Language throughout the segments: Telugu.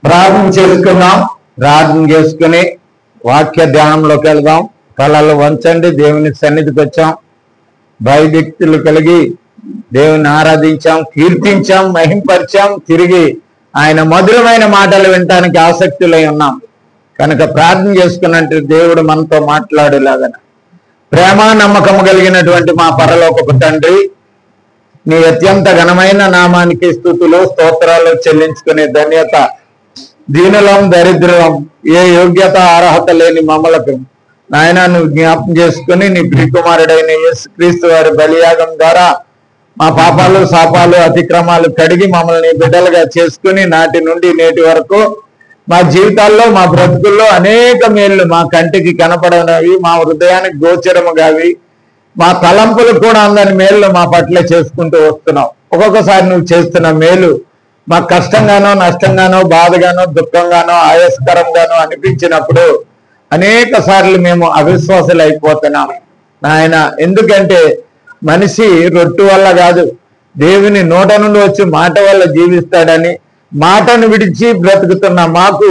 ప్రార్థన చేసుకుందాం. ప్రార్థన చేసుకుని వాక్య ధ్యానంలోకి వెళ్దాం. కళలు వంచండి. దేవుని సన్నిధికి వచ్చాం. భయభక్తులు కలిగి దేవుని ఆరాధించాం, కీర్తించాం, మహింపరిచాం. తిరిగి ఆయన మధురమైన మాటలు వినటానికి ఆసక్తులై ఉన్నాం కనుక ప్రార్థన చేసుకున్నట్టు దేవుడు మనతో మాట్లాడేలాగన. ప్రేమ నమ్మకము కలిగినటువంటి మా పరలోకపు తండ్రి, నీ అత్యంత ఘనమైన నామానికి స్తుతులు స్తోత్రాలు చెల్లించుకునే ధన్యత దీనులం దరిద్రం ఏ యోగ్యత అర్హత లేని మమ్మలకు నాయన నువ్వు జ్ఞాపకం చేసుకుని నీ ప్రియకుమారుడైన యేసుక్రీస్తు వారి బలియాగం ద్వారా మా పాపాలు శాపాలు అతిక్రమాలు కడిగి మమ్మల్ని బిడ్డలుగా చేసుకుని నాటి నుండి నేటి వరకు మా జీవితాల్లో మా బ్రతుకుల్లో అనేక మేళ్ళు మా కంటికి కనపడనవి, మా హృదయానికి గోచరముగావి, మా తలంపులు కూడా అందని మేళ్ళు మా పట్ల చేసుకుంటూ వస్తున్నావు. ఒక్కొక్కసారి నువ్వు చేస్తున్న మేలు మాకు కష్టంగానో నష్టంగానో బాధగానో దుఃఖంగానో ఆయాస్కరంగానో అనిపించినప్పుడు అనేక సార్లు మేము అవిశ్వాసులు అయిపోతున్నాం నాయన. ఎందుకంటే మనిషి రొట్టు వల్ల కాదు, దేవుని నోట నుండి వచ్చి మాట వల్ల జీవిస్తాడని మాటను విడిచి బ్రతుకుతున్న మాకు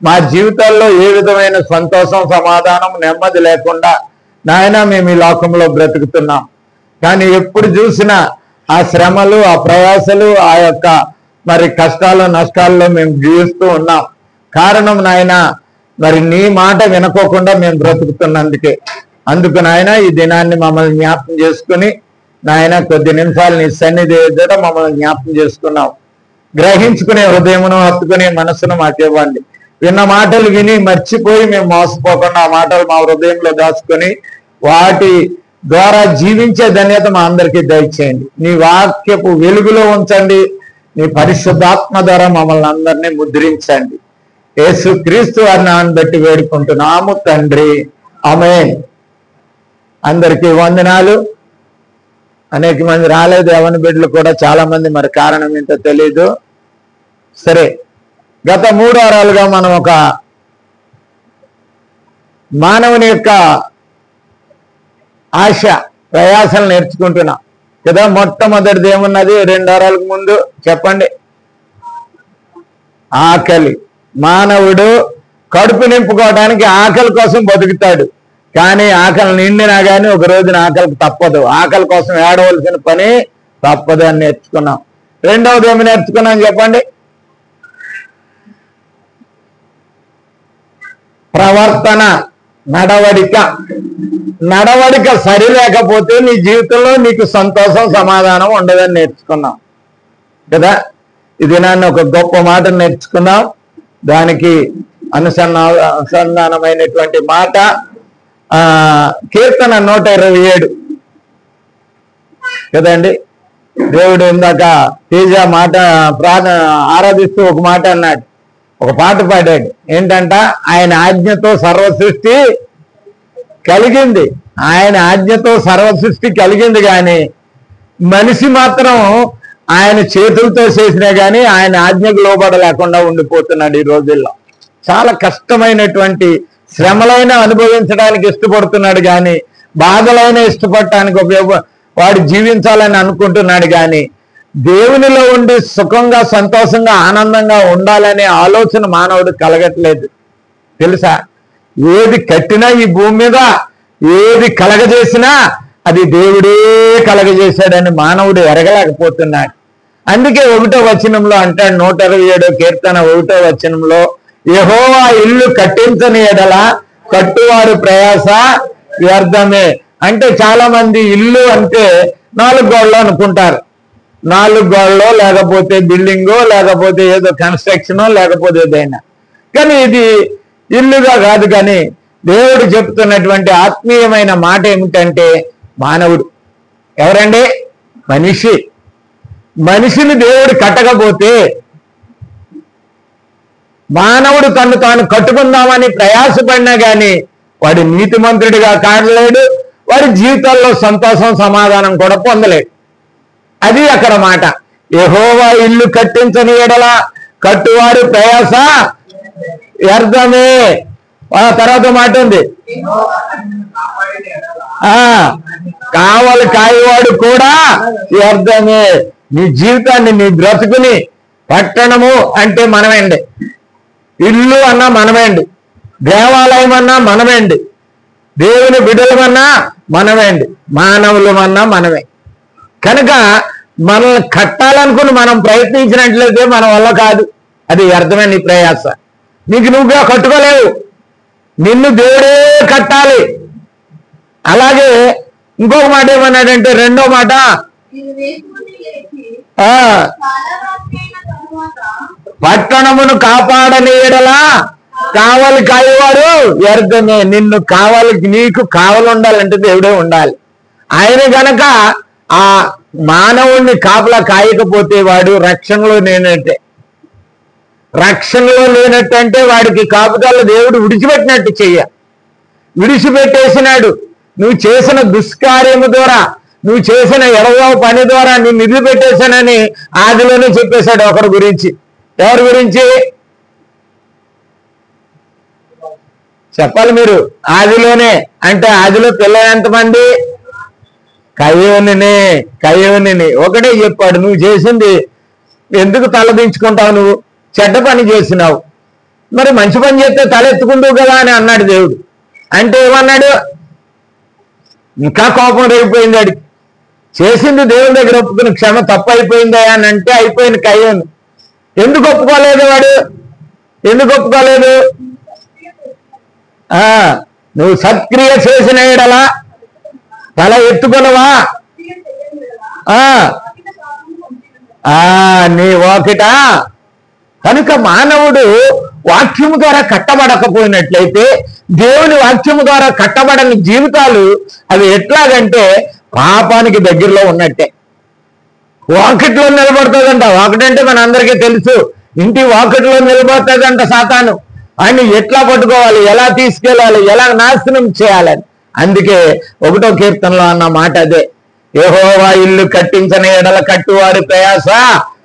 మా జీవితాల్లో ఏ విధమైన సంతోషం సమాధానం నెమ్మది లేకుండా నాయన మేము ఈ లోకంలో బ్రతుకుతున్నాం. కానీ ఎప్పుడు చూసినా ఆ శ్రమలు ఆ ప్రయాసలు ఆ యొక్క మరి కష్టాలు నష్టాల్లో మేము జీవిస్తూ ఉన్నాం. కారణం నాయన మరి నీ మాట వినుకోకుండా మేము అందుకు నాయన ఈ దినాన్ని మమ్మల్ని జ్ఞాపకం చేసుకుని నాయన కొద్ది నిమిషాలు నీ సన్నిధి ఎదుట మమ్మల్ని జ్ఞాపకం చేసుకున్నావు. గ్రహించుకునే హృదయమును హత్తుకునే మనసును మాకు ఇవ్వండి. విన్న మాటలు విని మర్చిపోయి మేము మోసపోకుండా ఆ మాటలు మా హృదయంలో దాచుకొని వాటి ద్వారా జీవించే ధన్యత మా అందరికీ దయచేయండి. నీ వాక్యపు వెలుగులో ఉంచండి. నీ పరిశుద్ధాత్మ ద్వారా మమ్మల్ని అందరినీ ముద్రించండి. యేసు క్రీస్తు వారి నామమును బట్టి వేడుకుంటున్నాము తండ్రి, ఆమేన్. అందరికీ వందనాలు. అనేక మంది రాలేదు, యవన బిడ్డలు కూడా చాలా మంది, మరి కారణం ఏంటో తెలీదు. సరే, గత 3 వారాలుగా మనం ఒక మానవుని యొక్క ఆశ ప్రయాసాలు నేర్చుకుంటున్నాం కదా. మొట్టమొదటిది ఏమున్నది? 2 వారాలకు ముందు చెప్పండి. ఆకలి. మానవుడు కడుపు నింపుకోవడానికి ఆకలి కోసం బతుకుతాడు. కానీ ఆకలి నిండినా కానీ ఒక రోజున ఆకలికి తప్పదు. ఆకలి కోసం ఏడవలసిన పని తప్పదు అని నేర్చుకున్నాం. రెండవది ఏమి నేర్చుకున్నాం చెప్పండి? ప్రవర్తన, నడవడిక సరి లేకపోతే నీ జీవితంలో నీకు సంతోషం సమాధానం ఉండదని నేర్చుకున్నాం కదా. ఇది నన్ను ఒక గొప్ప మాట నేర్చుకున్నాం. దానికి అనుసంధానమైనటువంటి మాట కీర్తన 127 కదండి. దేవుడు ఇందాక తేజ మాట ఆరాధిస్తూ ఒక మాట అన్నాడు, ఒక పాట పాడాడు. ఏంటంట? ఆయన ఆజ్ఞతో సర్వ సృష్టి కలిగింది. ఆయన ఆజ్ఞతో సర్వ సృష్టి కలిగింది కానీ మనిషి మాత్రం ఆయన చేతులతో చేసినా కానీ ఆయన ఆజ్ఞకు లోబడలేకుండా ఉండిపోతున్నాడు. ఈ రోజుల్లో చాలా కష్టమైనటువంటి శ్రమలైనా అనుభవించడానికి ఇష్టపడుతున్నాడు కానీ బాధలైనా ఇష్టపడటానికి వాడు జీవించాలని అనుకుంటున్నాడు కానీ దేవునిలో ఉండి సుఖంగా సంతోషంగా ఆనందంగా ఉండాలనే ఆలోచన మానవుడు కలగట్లేదు. తెలుసా? ఏది కట్టినా ఈ భూమి మీద ఏది కలగజేసినా అది దేవుడే కలగజేశాడని మానవుడు ఎరగలేకపోతున్నాడు. అందుకే 1వ వచనంలో అంటాడు, 127 కీర్తన 1వ వచనంలో, యెహోవా ఇల్లు కట్టించని ఎడల కట్టువారు ప్రయాస వ్యర్థమే. అంటే చాలా మంది ఇల్లు అంటే 4 గోడలు అనుకుంటారు. 4 గోడలో లేకపోతే బిల్డింగో లేకపోతే ఏదో కన్స్ట్రక్షనో లేకపోతే ఏదైనా. కానీ ఇది ఇల్లుగా కాదు. కానీ దేవుడు చెప్తున్నటువంటి ఆత్మీయమైన మాట ఏమిటంటే మానవుడు. ఎవరండి? మనిషిని దేవుడు కట్టకపోతే మానవుడు తను తాను కట్టుకుందామని ప్రయాసపడినా కానీ వాడు నీతిమంతుడిగా కాడలేడు. వాడి జీవితాల్లో సంతోషం సమాధానం కూడా పొందలేడు. అది అక్కడ మాట. యెహోవా ఇల్లు కట్టించని ఎడల కట్టువారు ప్రయాస వ్యర్థమే. తర్వాత మాట ఉంది, కావలి కాయవాడు కూడా వ్యర్థమే. నీ జీవితాన్ని నీ బ్రతుకుని పట్టణము అంటే మనమేండి. ఇల్లు అన్నా మనమేండి, దేవాలయం అన్నా మనమేండి, దేవుని బిడ్డలమన్నా మనమేండి, మానవులమన్నా మనమే. కనుక మనల్ని కట్టాలనుకుని మనం ప్రయత్నించినట్లయితే మన వల్ల కాదు. అది వ్యర్థమే నీ ప్రయాస. నీకు నువ్వుగా కట్టుకోలేవు, నిన్ను దేవుడే కట్టాలి. అలాగే ఇంకొక మాట ఏమన్నాడంటే, రెండో మాట, పట్టణమును కాపాడని ఎడలా కావలి కాయవారు వ్యర్థమే. నిన్ను కావాలి, నీకు కావలి ఉండాలంటే దేవుడే ఉండాలి. ఆయన గనక ఆ మానవుణ్ణి కాపలా కాయకపోతే వాడు రక్షణలో లేనట్టే. రక్షణలో లేనట్టు అంటే వాడికి కాపుకాల దేవుడు విడిచిపెట్టినట్టు విడిచిపెట్టేసినాడు. నువ్వు చేసిన దుష్కార్యము ద్వారా, నువ్వు చేసిన ఎడవ పని ద్వారా నేను నిధి పెట్టేశానని ఆదిలోనే చెప్పేశాడు ఒకరి గురించి. ఎవరి గురించి చెప్పాలి మీరు? ఆదిలోనే. అంటే ఆదిలో పిల్లలు ఎంతమంది? కయ్యోనిని ఒకటే చెప్పాడు, నువ్వు చేసింది ఎందుకు తలదించుకుంటావు, నువ్వు చెడ్డ పని చేసినావు, మరి మంచి పని చేస్తే తలెత్తుకుంటావు కదా అని అన్నాడు దేవుడు. అంటే ఏమన్నాడు? ఇంకా కోపం రేగిపోయింది వాడికి. చేసింది దేవుని దగ్గర ఒప్పుకుని క్షమ తప్పు అయిపోయిందా అని అంటే అయిపోయింది కయ్యోను. ఎందుకు ఒప్పుకోలేదు వాడు? ఎందుకు ఒప్పుకోలేదు? నువ్వు సత్క్రియ చేసిన ఎడలా తల ఎత్తుకునవా నీ వాకిట. కనుక మానవుడు వాక్యము ద్వారా కట్టబడకపోయినట్లయితే, దేవుని వాక్యము ద్వారా కట్టబడని జీవితాలు అవి ఎట్లాగంటే పాపానికి దగ్గరలో ఉన్నట్టే. వాకిట్లో నిలబడుతుందంట. వాకిటంటే మన అందరికీ తెలుసు, ఇంటి వాకిట్లో నిలబడుతుందంట సాతాను. ఆయన ఎట్లా పట్టుకోవాలి, ఎలా తీసుకెళ్ళాలి, ఎలా నాశనం చేయాలని. అందుకే 1వ కీర్తనలో అన్న మాట అదే, యెహోవా ఇల్లు కట్టించని ఎడల కట్టువారి ప్రయాస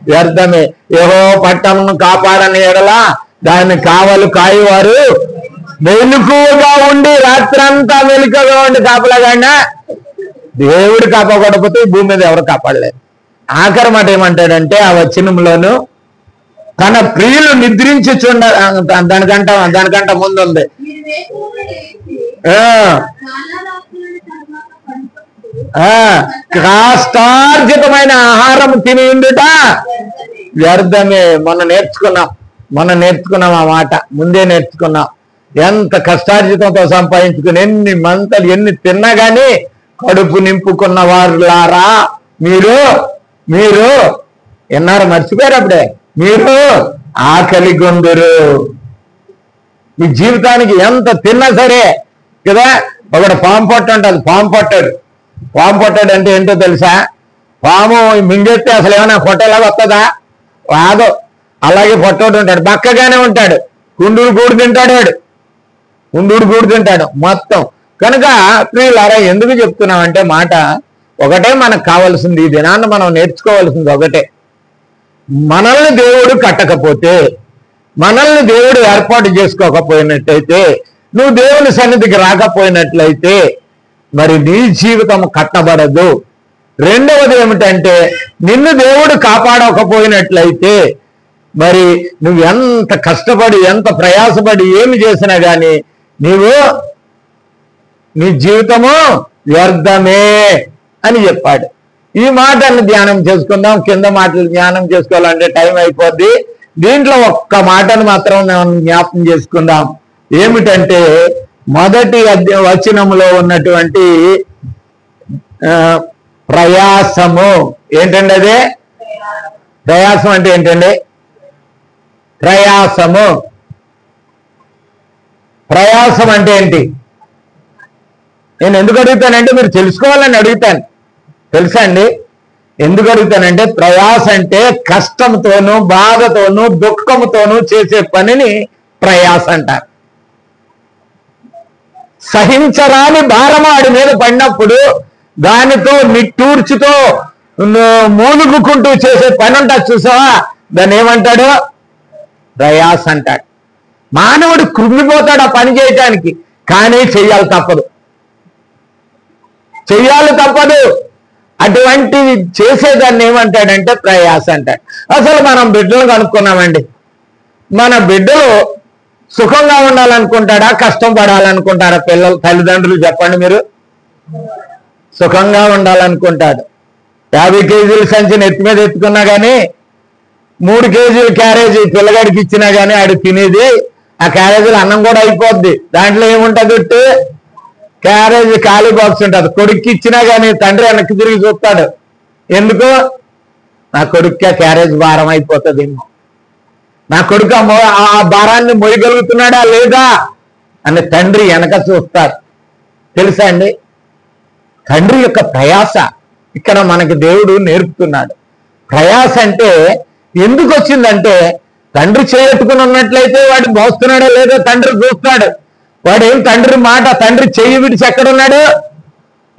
వ్యర్థమే, యెహోవా పట్టణమును కాపాడని ఎడల దాన్ని కావలు కాయవారు మెలకువగా ఉండి రాత్రంతా మెలకువగా ఉండి కాపలాగాడినా దేవుడు కాపాడకపోతే ఈ భూమి మీద ఎవరు కాపాడలేదు. ఆఖరి మాట ఏమంటాడంటే ఆ వచనంలోను, తన ప్రియులు నిద్రించి చూడ, దానికంట ముందు ఉంది, కాష్టార్జితమైన ఆహారం తిని ఉండుట వ్యర్థమే. మొన్న నేర్చుకున్నాం ఆ మాట, ముందే నేర్చుకున్నాం. ఎంత కష్టార్జితంతో సంపాదించుకుని ఎన్ని మంతలు ఎన్ని తిన్నా గానీ కడుపు నింపుకున్న వారులారా మీరు ఎన్నారు మర్చిపోయారు అప్పుడే, మీరు ఆకలి గొందురు. మీ జీవితానికి ఎంత తిన్నా సరే కదా. ఒకటి పాము పొట్ట అంటారు, పాము పొట్టాడు అంటే ఏంటో తెలుసా? పాము మింగెత్తే అసలు ఏమైనా పొట్టేలాగా వస్తుందా? రాదు. అలాగే పొట్టోడు ఉంటాడు, బక్కగానే ఉంటాడు, కుండూరు గూడు తింటాడు మొత్తం. కనుక ప్రియులారా, ఎందుకు చెప్తున్నామంటే మాట ఒకటే మనకు కావాల్సింది, ఈ దినాన్ని మనం నేర్చుకోవాల్సింది ఒకటే. మనల్ని దేవుడు కట్టకపోతే, మనల్ని దేవుడు ఏర్పాటు చేసుకోకపోయినట్టయితే, నువ్వు దేవుని సన్నిధికి రాకపోయినట్లయితే మరి నీ జీవితం కట్టబడదు. రెండవది ఏమిటంటే, నిన్ను దేవుడు కాపాడకపోయినట్లయితే మరి నువ్వు ఎంత కష్టపడి ఎంత ప్రయాసపడి ఏమి చేసినా గానీ నీ జీవితము వ్యర్థమే అని చెప్పాడు. ఈ మాటలను ధ్యానం చేసుకుందాం. కింద మాటలు ధ్యానం చేసుకోవాలంటే టైం అయిపోద్ది. దీంట్లో ఒక్క మాటను మాత్రం మనం జ్ఞాపకం చేసుకుందాం. ఏమిటంటే మొదటి వచనంలో ఉన్నటువంటి ప్రయాసము. ఏంటండి అదే? ప్రయాసం అంటే ఏంటండి? ప్రయాసం అంటే ఏంటి? నేను ఎందుకు అడుగుతానంటే మీరు తెలుసుకోవాలని అడుగుతాను. తెలుసా అండి? ఎందుకు అడుగుతానంటే ప్రయాస అంటే కష్టంతోనూ బాధతోనూ దుఃఖంతోనూ చేసే పనిని ప్రయాస అంటారు. సహించరాని భారము ఆడి మీద పడినప్పుడు దానితో నిట్టూర్చుతో మూలుగుకుంటూ చేసే పని అంటారు చూసావా, దాన్ని ఏమంటాడు? ప్రయాస అంటాడు. మానవుడు కృంగిపోతాడు ఆ పని చేయటానికి, కానీ చెయ్యాలి తప్పదు. అటువంటివి చేసేదాన్ని ఏమంటాడంటే ప్రయాస అంటాడు. అసలు మనం బిడ్డలు కనుక్కున్నామండి. మన బిడ్డలు సుఖంగా ఉండాలనుకుంటాడా, కష్టం పడాలనుకుంటారా పిల్లలు తల్లిదండ్రులు? చెప్పండి మీరు. సుఖంగా ఉండాలనుకుంటాడు. 50 కేజీల సంచిని ఎత్తి మీద ఎత్తుకున్నా కానీ 3 కేజీల క్యారేజీ పిల్లగాడికి ఇచ్చినా కానీ ఆడు తినేది ఆ క్యారేజీలో అన్నం కూడా అయిపోద్ది. దాంట్లో ఏముంటుంది? క్యారేజీ ఖాళీ బాక్స్ ఉంటుంది. కొడుక్కి ఇచ్చినా కానీ తండ్రి వెనక్కి తిరిగి చూస్తాడు. ఎందుకు? నా కొడుక్కి ఆ క్యారేజ్ భారం అయిపోతుందేమో, నా కొడుకు ఆ భారాన్ని మోయగలుగుతున్నాడా లేదా అని తండ్రి వెనక చూస్తాడు. తెలుసా అండి? తండ్రి యొక్క ప్రయాస ఇక్కడ మనకి దేవుడు నేర్పుతున్నాడు. ప్రయాస అంటే ఎందుకు వచ్చిందంటే, తండ్రి చేయట్టుకుని ఉన్నట్లయితే వాడు మోస్తున్నాడో లేదో తండ్రి చూస్తాడు. వాడేం తండ్రి మాట, తండ్రి చెయ్యి విడిచి ఎక్కడున్నాడు?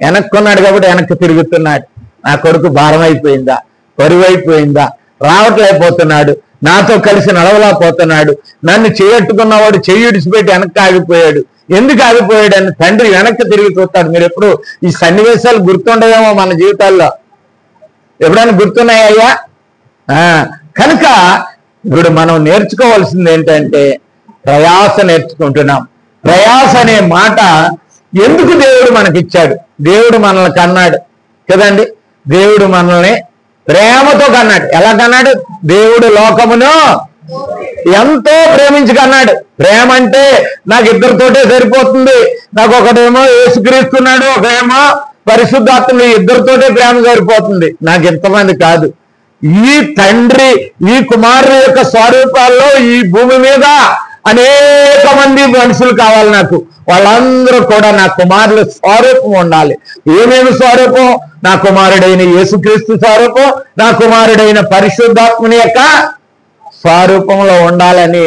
వెనక్కున్నాడు కాబట్టి వెనక్కి తిరుగుతున్నాడు. నా కొడుకు భారం అయిపోయిందా, బరువు అయిపోయిందా, రావట్లేకపోతున్నాడు, నాతో కలిసి నడవలేకపోతున్నాడు, నన్ను చేయట్టుకున్నవాడు చెయ్యి విడిచిపెట్టి వెనక్కి ఆగిపోయాడు, ఎందుకు ఆగిపోయాడు అని తండ్రి వెనక్కి తిరిగి చూస్తాడు. మీరు ఎప్పుడు ఈ సన్నివేశాలు గుర్తుండవేమో మన జీవితాల్లో, ఎప్పుడైనా గుర్తున్నాయ్యా? కనుక ఇప్పుడు మనం నేర్చుకోవాల్సింది ఏంటంటే ప్రయాస నేర్చుకుంటున్నాం. ప్రయాస అనే మాట ఎందుకు దేవుడు మనకిచ్చాడు? దేవుడు మనల్ని కన్నాడు కదండి. దేవుడు మనల్ని ప్రేమతో కన్నాడు. ఎలా కన్నాడు? దేవుడు లోకమును ఎంతో ప్రేమించి కన్నాడు. ప్రేమ అంటే నాకు ఇద్దరితోటే సరిపోతుంది, నాకు ఒకటేమో యేసుక్రీస్తున్నాడు, ఒకేమో పరిశుద్ధాత్ముడు, ఇద్దరితోటే ప్రేమ సరిపోతుంది, నాకు ఇంతమంది కాదు. ఈ తండ్రి ఈ కుమారుడు యొక్క స్వరూపాల్లో ఈ భూమి మీద అనేక మంది మనుషులు కావాలి నాకు. వాళ్ళందరూ కూడా నా కుమారుల స్వరూపం ఉండాలి. ఏమేమి స్వరూపం? నా కుమారుడైన యేసుక్రీస్తు స్వరూపం, నా కుమారుడైన పరిశుద్ధాత్ముని యొక్క స్వరూపంలో ఉండాలని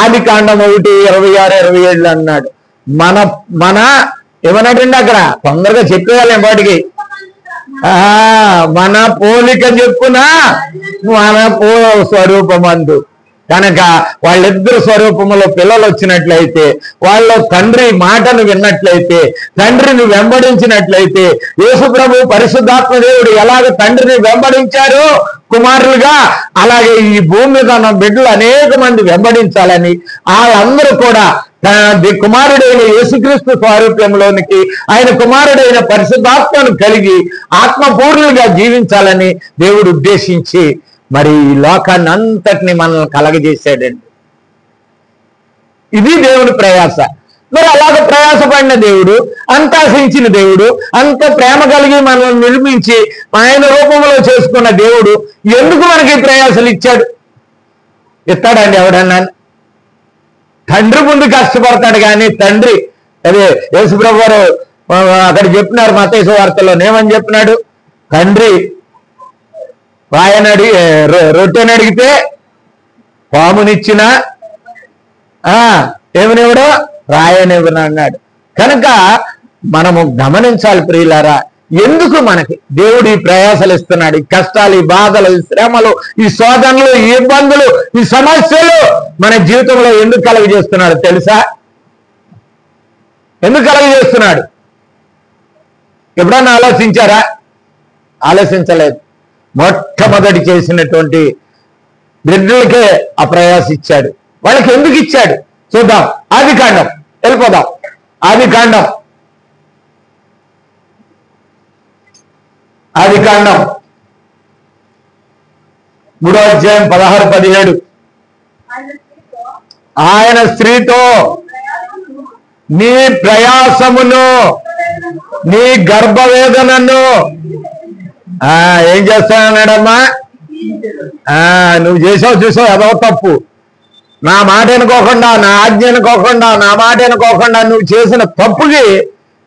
ఆదికాండం 1:26-27 అన్నాడు. మన ఏమన్నాడండి అక్కడ? తొందరగా చెప్పేయాలి వాటికి. మన పోలిక చెప్పున మన స్వరూపమందు. కనుక వాళ్ళిద్దరు స్వరూపంలో పిల్లలు వచ్చినట్లయితే, వాళ్ళ తండ్రి మాటను విన్నట్లయితే, తండ్రిని వెంబడించినట్లయితే, యేసు ప్రభు పరిశుద్ధాత్మ దేవుడు ఎలాగ తండ్రిని వెంబడించారో కుమారులుగా, అలాగే ఈ భూమి మీద ఉన్న బిడ్డలు అనేక మంది వెంబడించాలని, వాళ్ళందరూ కూడా కుమారుడైన యేసుక్రీస్తు స్వారూప్యంలోనికి ఆయన కుమారుడైన పరిశుద్ధాత్మను కలిగి ఆత్మపూర్ణులుగా జీవించాలని దేవుడు ఉద్దేశించి మరి ఈ లోకాన్ని అంతటిని మనల్ని కలగజేశాడండి. ఇది దేవుని ప్రయాస. మరి అలాగ ప్రయాసపడిన దేవుడు, అంత ఆశించిన దేవుడు, అంత ప్రేమ కలిగి మనల్ని నిర్మించి ఆయన రూపంలో చేసుకున్న దేవుడు ఎందుకు మనకి ప్రయాసలు ఇచ్చాడు? ఇస్తాడండి ఎవడన్నా? తండ్రి ముందు కష్టపడతాడు కానీ తండ్రి, అదే యేసుప్రభు గారు అక్కడ చెప్పినారు మత్తయి సువార్తలో, ఏమని చెప్పినాడు? తండ్రి రొట్టెని అడిగితే పామునిచ్చిన ఏమనివ్వడు? రాయనివ్వను అన్నాడు. కనుక మనము గమనించాలి ప్రియులారా, ఎందుకు మనకి దేవుడు ఈ ప్రయాసలు ఇస్తున్నాడు? ఈ కష్టాలు, ఈ బాధలు, ఈ శ్రమలు, ఈ శోధనలు, ఈ ఇబ్బందులు, ఈ సమస్యలు మన జీవితంలో ఎందుకు కలుగజేస్తున్నాడు తెలుసా? ఎందుకు కలుగజేస్తున్నాడు? ఎప్పుడన్నా ఆలోచించారా? ఆలోచించలేదు. మొట్టమొదటి చేసినటువంటి బిడ్డలకే ఆ ప్రయాస ఇచ్చాడు. వాళ్ళకి ఎందుకు ఇచ్చాడు చూద్దాం. ఆదికాండం వెళ్ళిపోదాం. ఆదికాండం 3:16-17 ఆయన స్త్రీతో నీ ప్రయాసమును నీ గర్భవేదనను ఏం చేస్తానన్నాడమ్మా? నువ్వు చేసావు చూసావు ఏదో తప్పు, నా మాట అనుకోకుండా, నా ఆజ్ఞ అనుకోకుండా, నా మాట అనుకోకుండా నువ్వు చేసిన తప్పుకి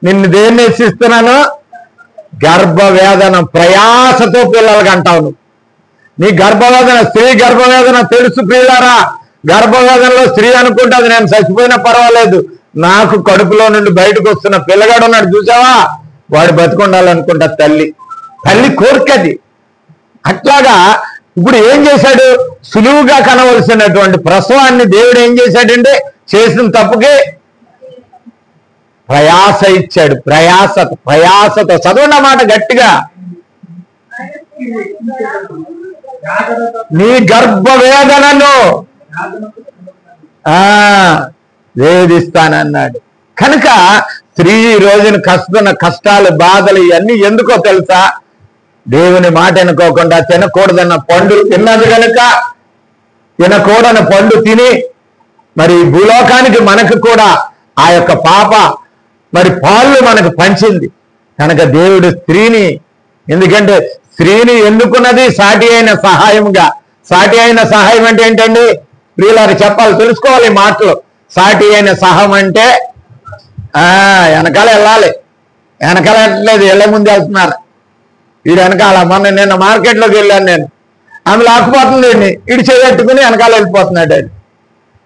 నిన్ను దేన్ని హెచ్చిస్తున్నాను? గర్భవేదన. ప్రయాసతో పిల్లలకి అంటావు నువ్వు. నీ గర్భవేదన, స్త్రీ గర్భవేదన తెలుసు ప్రియులారా. గర్భవేదనలో స్త్రీ అనుకుంటుంది నేను చచ్చిపోయినా పర్వాలేదు, నాకు కడుపులో నుండి బయటకు వస్తున్న పిల్లగాడు ఉన్నాడు చూసావా, వాడు బతికొండాలనుకుంటా తల్లి కోరికది. అట్లాగా ఇప్పుడు ఏం చేశాడు? సులువుగా కనవలసినటువంటి ప్రసవాన్ని దేవుడు ఏం చేశాడంటే చేసిన తప్పుకి ప్రయాస ఇచ్చాడు. ప్రయాసతో చదవండి మాట గట్టిగా. నీ గర్భవేదనను వేధిస్తానన్నాడు. కనుక స్త్రీ ఈ రోజున కష్టాలు బాధలు ఇవన్నీ ఎందుకో తెలుసా? దేవుని మాట అనుకోకుండా తినకూడదన్న పండు తిన్నది కనుక, తినకూడని పండు తిని మరి భూలోకానికి మనకు కూడా ఆ యొక్క పాప మరి పాలు మనకు పంచింది కనుక దేవుడు స్త్రీని, ఎందుకంటే స్త్రీని ఎందుకున్నది సాటి అయిన సహాయంగా. సాటి అయిన సహాయం అంటే ఏంటండి ప్రియులారు? చెప్పాలి, తెలుసుకోవాలి మాటలు. సాటి అయిన సహాయం అంటే వెనకాల వెళ్ళాలి. వెనకాల వెళ్ళట్లేదు, వెళ్ళే ముందు వెళ్తున్నారు. వీడు వెనకాల నిన్న మార్కెట్లోకి వెళ్ళాను నేను, ఆమె లాక్కుపోతుందండి, ఇటు చేయట్టుకుని వెనకాల వెళ్ళిపోతున్నాడు.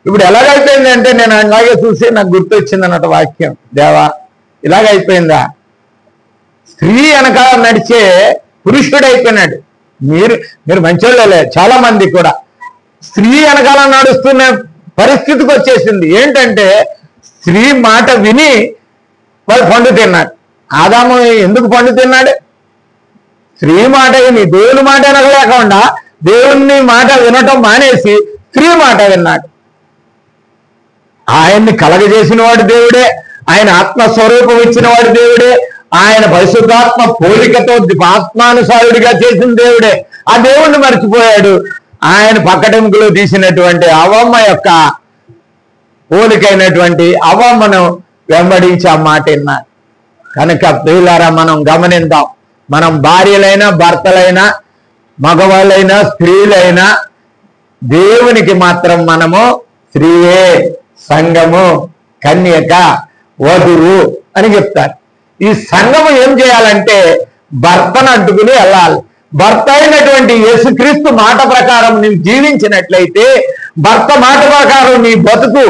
ఇప్పుడు ఎలాగైపోయింది అంటే నేను అలాగే చూసి నాకు గుర్తొచ్చింది అన్నట్టు వాక్యం. దేవా ఇలాగైపోయిందా? స్త్రీ వెనకాల నడిచే పురుషుడు అయిపోయినాడు. మీరు మంచోళ్ళే, చాలా మంది కూడా స్త్రీ వెనకాల నడుస్తున్న పరిస్థితికి వచ్చేసింది. ఏంటంటే స్త్రీ మాట విని వాడు పండు తిన్నాడు. ఆదాము ఎందుకు పండు తిన్నాడు? స్త్రీ మాట విని, దేవుని మాట వినలేకుండా దేవుని మాట వినటం మానేసి స్త్రీ మాట విన్నాడు. ఆయన్ని కలగజేసిన వాడు దేవుడే, ఆయన ఆత్మస్వరూపం ఇచ్చిన వాడు దేవుడే, ఆయన పరిశుద్ధాత్మ పోలికతో ఆత్మానుసారుడిగా చేసిన దేవుడే. ఆ దేవుణ్ణి మర్చిపోయాడు. ఆయన పక్కటెముకలో తీసినటువంటి అవ్వమ్మ యొక్క పోలికైనటువంటి అవ్వమ్మను వెంబడించి ఆ మాట విన్నారు. కనుక ప్రియులారా మనం గమనిద్దాం. మనం భార్యలైనా భర్తలైనా మగవాళ్ళైనా స్త్రీలైనా దేవునికి మాత్రం మనము స్త్రీయే, సంఘము, కన్యక, వధువు అని చెప్తారు. ఈ సంఘము ఏం చేయాలంటే భర్తను అడ్డుకుని వెళ్ళాలి. భర్త అయినటువంటి యేసుక్రీస్తు మాట ప్రకారం నీవు జీవించినట్లయితే, భర్త మాట ప్రకారం నీ బతుకు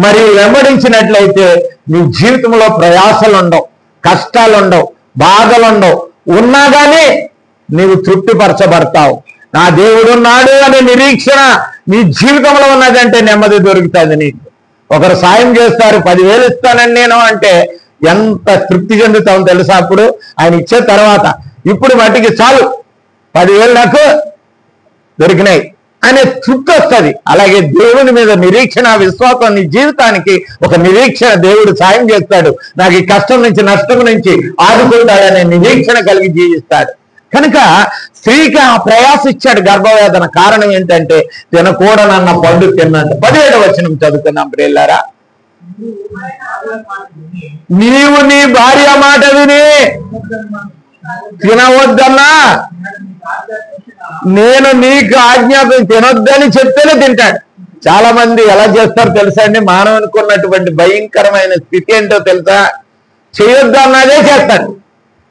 మరి వెంబడించినట్లయితే నీ జీవితంలో ప్రయాసలు ఉండవు, కష్టాలు ఉండవు, బాధలు ఉండవు. ఉన్నా కానీ నీవు తృప్తిపరచబడతావు. నా దేవుడున్నాడు అనే నిరీక్షణ నీ జీవితంలో ఉన్నదంటే నెమ్మది దొరుకుతుంది నీకు. ఒకరు సాయం చేస్తారు, 10,000 ఇస్తానని నేను అంటే ఎంత తృప్తి చెందుతామో తెలుసా? అప్పుడు ఆయన ఇచ్చే తర్వాత ఇప్పుడు మట్టికి చాలు 10,000 నాకు దొరికినాయి అనే తృప్తి వస్తుంది. అలాగే దేవుని మీద నిరీక్షణ, విశ్వాసం నీ జీవితానికి ఒక నిరీక్షణ. దేవుడు సాయం చేస్తాడు, నాకు ఈ కష్టం నుంచి నష్టం నుంచి ఆదుకుంటాడనే నిరీక్షణ కలిగి జీవిస్తాడు. కనుక స్త్రీకి ఆ ప్రయాస ఇచ్చాడు గర్భవేదన. కారణం ఏంటంటే తినకూడనన్న పండు తిన్నాడు. 17వ వచనం చదువుకున్నాం ప్రియులారా. నీవు నీ భార్య మాట విని తినవద్దన్నా నేను నీకు ఆజ్ఞాపం తినొద్దని చెప్తేనే తింటాడు. చాలా మంది ఎలా చేస్తారు తెలుసా అండి? మానవునికి ఉన్నటువంటి భయంకరమైన స్థితి ఏంటో తెలుసా? చేయొద్దు అన్నదే చేస్తాడు.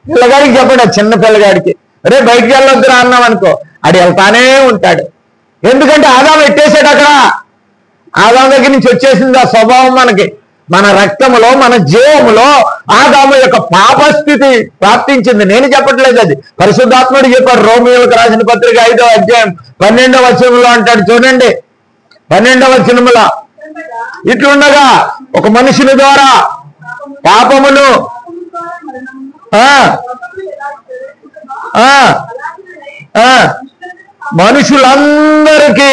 పిల్లగాడికి చెప్పండి, చిన్న పిల్లగాడికి అరే బయటికి వెళ్ళొద్దురా అన్నాం అనుకో, అది వెళ్తానే ఉంటాడు. ఎందుకంటే ఆదాము ఎట్టేసాడు అక్కడ. ఆదాము దగ్గర నుంచి వచ్చేసింది ఆ స్వభావం. మనకి మన రక్తములో, మన జీవములో ఆదాము యొక్క పాపస్థితి ప్రాప్తించింది. నేను చెప్పట్లేదు, అది పరిశుద్ధాత్ముడు చెప్పాడు. రోమియోలకు రాసిన పత్రిక 5వ అధ్యాయం 12వ వచనంలో అంటాడు చూడండి. 12వ వచనములో ఇట్లుండగా ఒక మనుషుని ద్వారా పాపమును మనుషులందరికీ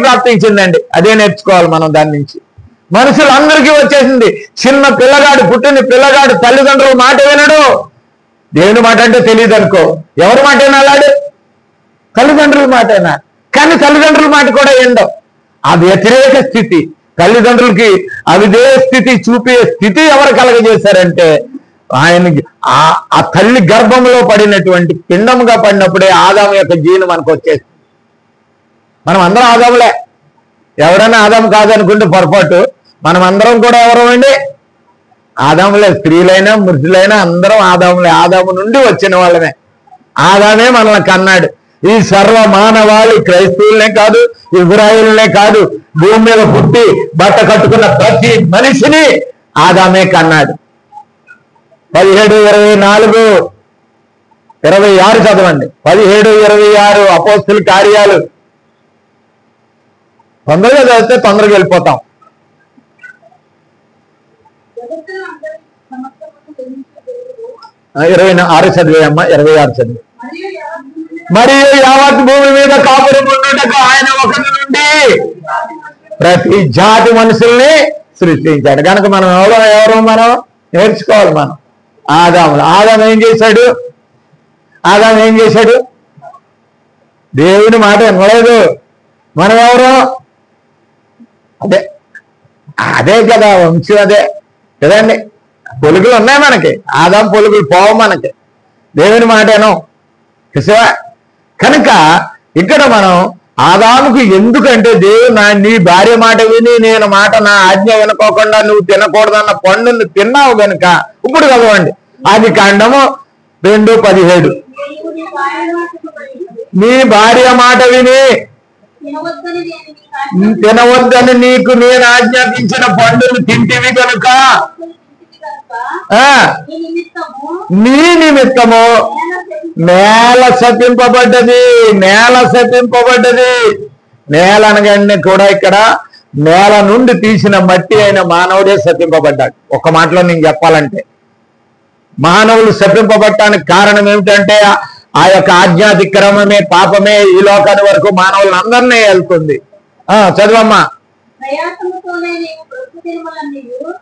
ప్రాప్తించిందండి. అదే నేర్చుకోవాలి మనం దాని నుంచి. మనుషులందరికీ వచ్చేసింది. చిన్న పిల్లగాడు, పుట్టిన పిల్లగాడు తల్లిదండ్రుల మాట వినడు. దేవుని మాట అంటే తెలియదు అనుకో, ఎవరి మాట వినాలాడు? తల్లిదండ్రుల మాటేనా? కానీ తల్లిదండ్రుల మాట కూడా ఏండో. ఆ వ్యతిరేక స్థితి, తల్లిదండ్రులకి అవిధేయ స్థితి చూపే స్థితి ఎవరు కలగజేశారంటే ఆయనకి ఆ తల్లి గర్భంలో పడినటువంటి పిండముగా పడినప్పుడే ఆదాము యొక్క జీవనం మనకు వచ్చేసింది. మనం అందరం ఆదాములే. ఎవరైనా ఆదాము కాదనుకుంటే పొరపాటు. మనం అందరం కూడా ఎవరు అండి? ఆదాములే. స్త్రీలైనా మృతులైనా అందరం ఆదాములే. ఆదాము నుండి వచ్చిన వాళ్ళమే. ఆదామే మనల్ని కన్నాడు. ఈ సర్వ మానవాళి, క్రైస్తవులనే కాదు, ఇజ్రాయేలునే కాదు, భూమి మీద పుట్టి బట్ట కట్టుకున్న ప్రతి మనిషిని ఆదామే కన్నాడు. 17, 24, 26 చదవండి. 17, 26 అపోస్తుల కార్యాలు. తొందరగా చదివితే తొందరగా వెళ్ళిపోతాం. 26 చదివేయమ్మా, 26 చదివి. మరియు యావత్ భూమి మీద కాపురం ఉండుటకు ఆయన ఒకరి నుండి ప్రతి జాతి మనుషుల్ని సృష్టించాడు. కనుక మనం ఎవరో మనం నేర్చుకోవాలి. మనం ఆదాము ఏం చేశాడు? దేవుని మాట వినలేదు. మనం ఎవరో అదే కదా వంశం, అదే కదండి. పొలుగులు ఉన్నాయి మనకి, ఆదాం పొలుగులు పోవు మనకి. దేవుని మాటేనో చూసావా? కనుక ఇక్కడ మనం ఆదాముకు ఎందుకంటే దేవుడు నీ భార్య మాట విని నేను మాట నా ఆజ్ఞ వినుకోకుండా నువ్వు తినకూడదన్న పండుని తిన్నావు కనుక ఇప్పుడు చదవండి ఆదికాండము 2:17. నీ భార్య మాట విని తినవద్దని నీకు నేను ఆజ్ఞాపించిన పండుని తింటివి కనుక నీ నిమిత్తము నేల శపింపబడ్డది. నేల అనగానే కూడా ఇక్కడ నేల నుండి తీసిన మట్టి అయిన మానవుడే శపింపబడ్డాడు. ఒక మాటలో నేను చెప్పాలంటే మానవులు శపింపబడటానికి కారణం ఏమిటంటే ఆ యొక్క ఆజ్ఞాతిక్రమమే, పాపమే ఈ లోకాని వరకు మానవులను అందరినీ వెళ్తుంది. చదవమ్మా.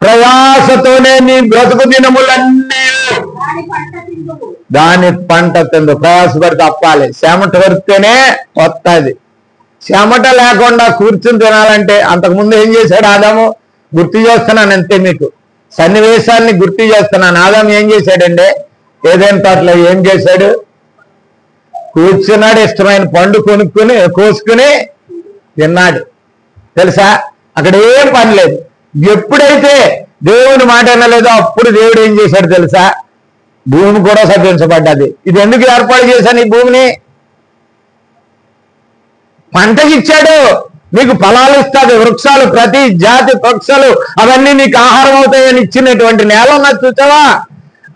ప్రయాసతోనే నీ బ్రతుకు దినములన్నీ దాని పంట తిందు. ప్రయాసపడితే అప్పాలి. చెమట వరితేనే వస్తుంది. చెమట లేకుండా కూర్చుని తినాలంటే అంతకుముందు ఏం చేశాడు ఆదాము? గుర్తు చేస్తున్నాను అంతే, మీకు సన్నివేశాన్ని గుర్తు చేస్తున్నాను. ఆదాము ఏం చేశాడండి? ఏదైనా తోటలో ఏం చేశాడు? కూర్చున్నాడు, ఇష్టమైన పండు కోసుకుని తిన్నాడు. తెలుసా? అక్కడ ఏం పని లేదు. ఎప్పుడైతే దేవుని మాట వినలేదో అప్పుడు దేవుడు ఏం చేశాడు తెలుసా? భూమి కూడా శపించబడ్డది. ఇది ఎందుకు ఏర్పాటు చేశాను? ఈ భూమిని పంటకిచ్చాడు, నీకు ఫలాలు ఇస్తాడు, వృక్షాలు, ప్రతి జాతి పక్షులు అవన్నీ నీకు ఆహారం అవుతాయని ఇచ్చినటువంటి నేల ఉన్నది చూసావా?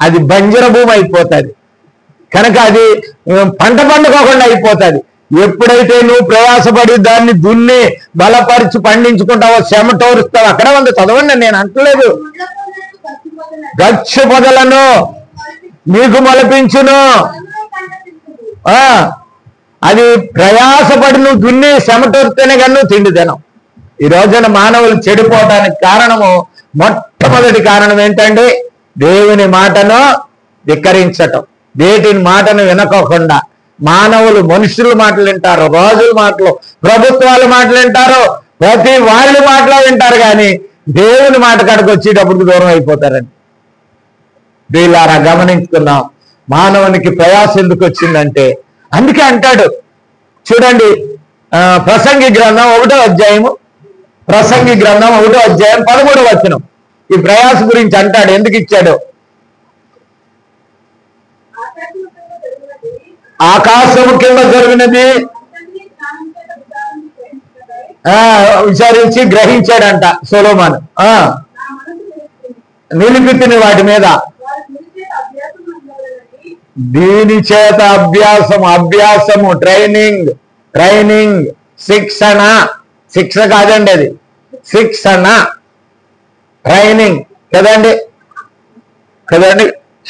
అది బంజర భూమి అయిపోతుంది. కనుక అది పంట పండుకోకుండా అయిపోతుంది. ఎప్పుడైతే నువ్వు ప్రయాసపడి దాన్ని దున్ని బలపరిచి పండించుకుంటావో, చెమటోరుస్తావు. అక్కడ ఉంది, చదవండి, నేను అంటలేదు. గచ్చు పొదలను నీకు మొలపించును. అది ప్రయాసపడి నువ్వు దున్ని చెమటోరితేనే కానీ నువ్వు తిండి తినవు. ఈ రోజున మానవులు చెడిపోవడానికి కారణము, మొట్టమొదటి కారణం ఏంటంటే దేవుని మాటను ధిక్కరించటం. దేవుని మాటను వినకోకుండా మానవులు మనుషుల మాటలు వింటారు, రోజుల మాటలు, ప్రభుత్వాల మాటలు వింటారు, ప్రతి వాళ్ళ మాటలు వింటారు, కానీ దేవుని మాట కాడికి వచ్చేటప్పుడు దూరం అయిపోతారండి. వీళ్ళారా గమనించుకున్నాం. మానవునికి ప్రయాసం ఎందుకు వచ్చిందంటే అందుకే అంటాడు చూడండి, ప్రసంగి గ్రంథం 1వ అధ్యాయము 13వ వచనం ఈ ప్రయాస గురించి అంటాడు. ఎందుకు ఇచ్చాడు? ఆకాశము కింద జరిగినది విచారించి గ్రహించాడంట సొలొమోను. నిలిపితిని వాటి మీద దీని చేత అభ్యాసము ట్రైనింగ్ శిక్ష కాదండి, అది శిక్షణ, ట్రైనింగ్ కదండి.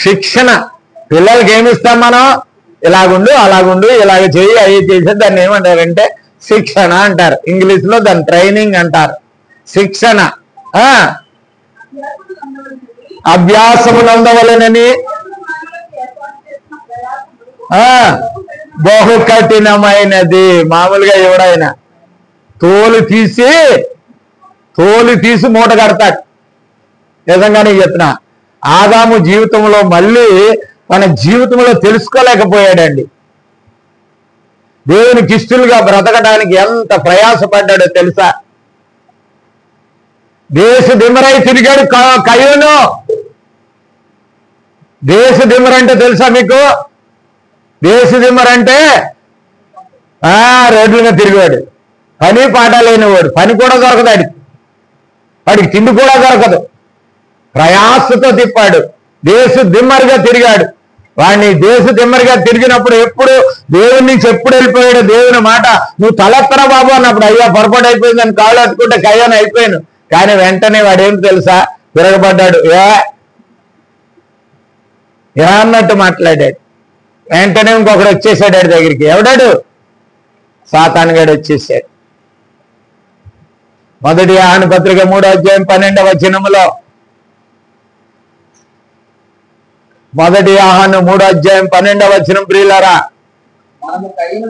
శిక్షణ. పిల్లలకి ఏమిస్తాం మనం? ఇలాగుండు, అలాగుండు, ఇలాగ చేయి, అవి చేసి దాన్ని ఏమంటారంటే శిక్షణ అంటారు. ఇంగ్లీష్ లో దాన్ని ట్రైనింగ్ అంటారు. శిక్షణ. అభ్యాసమునందవలనని బహు కఠినమైనది. మామూలుగా ఎవడైనా తోలు తీసి మూట కడతాడు. నిజంగానే చెప్తున్నా, ఆదాము జీవితంలో మళ్ళీ మన జీవితంలో తెలుసుకోలేకపోయాడండి. దేవునికి ఇష్టలుగా బ్రతకడానికి ఎంత ప్రయాసపడ్డాడో తెలుసా? దేశ దిమ్మరై తిరిగాడు కయ్యూను. దేశ దిమ్మరంటే తెలుసా మీకు? దేశ దిమ్మరంటే రోడ్ల మీద తిరిగాడు, పని పాట లేనివాడు, పని కూడా దొరకదు, వాడికి తిండి కూడా దొరకదు, ప్రయాసతో తిప్పాడు, దేశ దిమ్మరిగా తిరిగాడు. వాడిని దేశ దిమ్మరిగా తిరిగినప్పుడు ఎప్పుడు దేవుని నుంచి ఎప్పుడు వెళ్ళిపోయాడు? దేవుని మాట నువ్వు తలెత్తరా బాబు అన్నప్పుడు అయ్యా పొరపాటు అయిపోయిందని కాళ్ళు అట్టుకుంటే కయ్యాను అయిపోయాను. కానీ వెంటనే వాడేం తెలుసా? తిరగబడ్డాడు. ఏ అన్నట్టు మాట్లాడాడు. వెంటనే ఇంకొకడు వచ్చేసాడు వాడి దగ్గరికి. ఎవడాడు? సాతానుగాడు వచ్చేసాడు. మొదటి యోహాను పత్రిక 3వ అధ్యాయం 12వ వచనములో, మొదటి యోహాను 3వ అధ్యాయం 12వ వచనం, ప్రియులారా మనము కయ్యను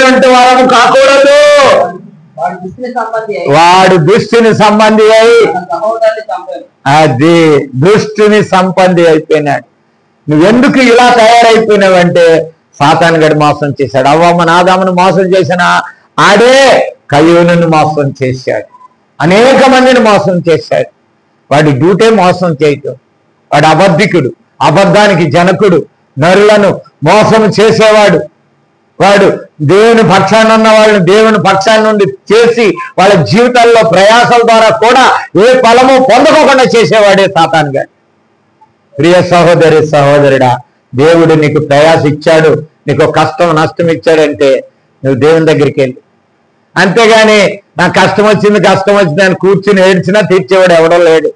వంటి వారము కాకూడదు, వాడు దుష్టుని సంబంధి అయి, అది దుష్టుని సంబంధి అయిపోయినాడు. నువ్వెందుకు ఇలా తయారైపోయినావంటే సాతాను గడి మోసం చేశాడు. అవ్వమ్మను ఆదామును మోసం చేసిన ఆడే కయ్యూనును మోసం చేశాడు. అనేక మందిని మోసం చేశాడు. వాడి డ్యూటే మోసం చేయటం. వాడు అబద్ధికుడు, అబద్ధానికి జనకుడు, నరులను మోసం చేసేవాడు. వాడు దేవుని పక్షాన్ని ఉన్న వాళ్ళని దేవుని పక్షాన్ని నుండి చేసి వాళ్ళ జీవితాల్లో ప్రయాసాల ద్వారా కూడా ఏ ఫలము పొందకోకుండా చేసేవాడే సాతాను గారు. ప్రియ సహోదరి సహోదరుడా, దేవుడు నీకు ప్రయాస ఇచ్చాడు, నీకు కష్టం నష్టం ఇచ్చాడంటే నువ్వు దేవుని దగ్గరికి వెళ్ళి, అంతేగాని నాకు కష్టం వచ్చింది అని కూర్చుని ఏడ్చినా తీర్చేవాడు ఎవడో లేడు.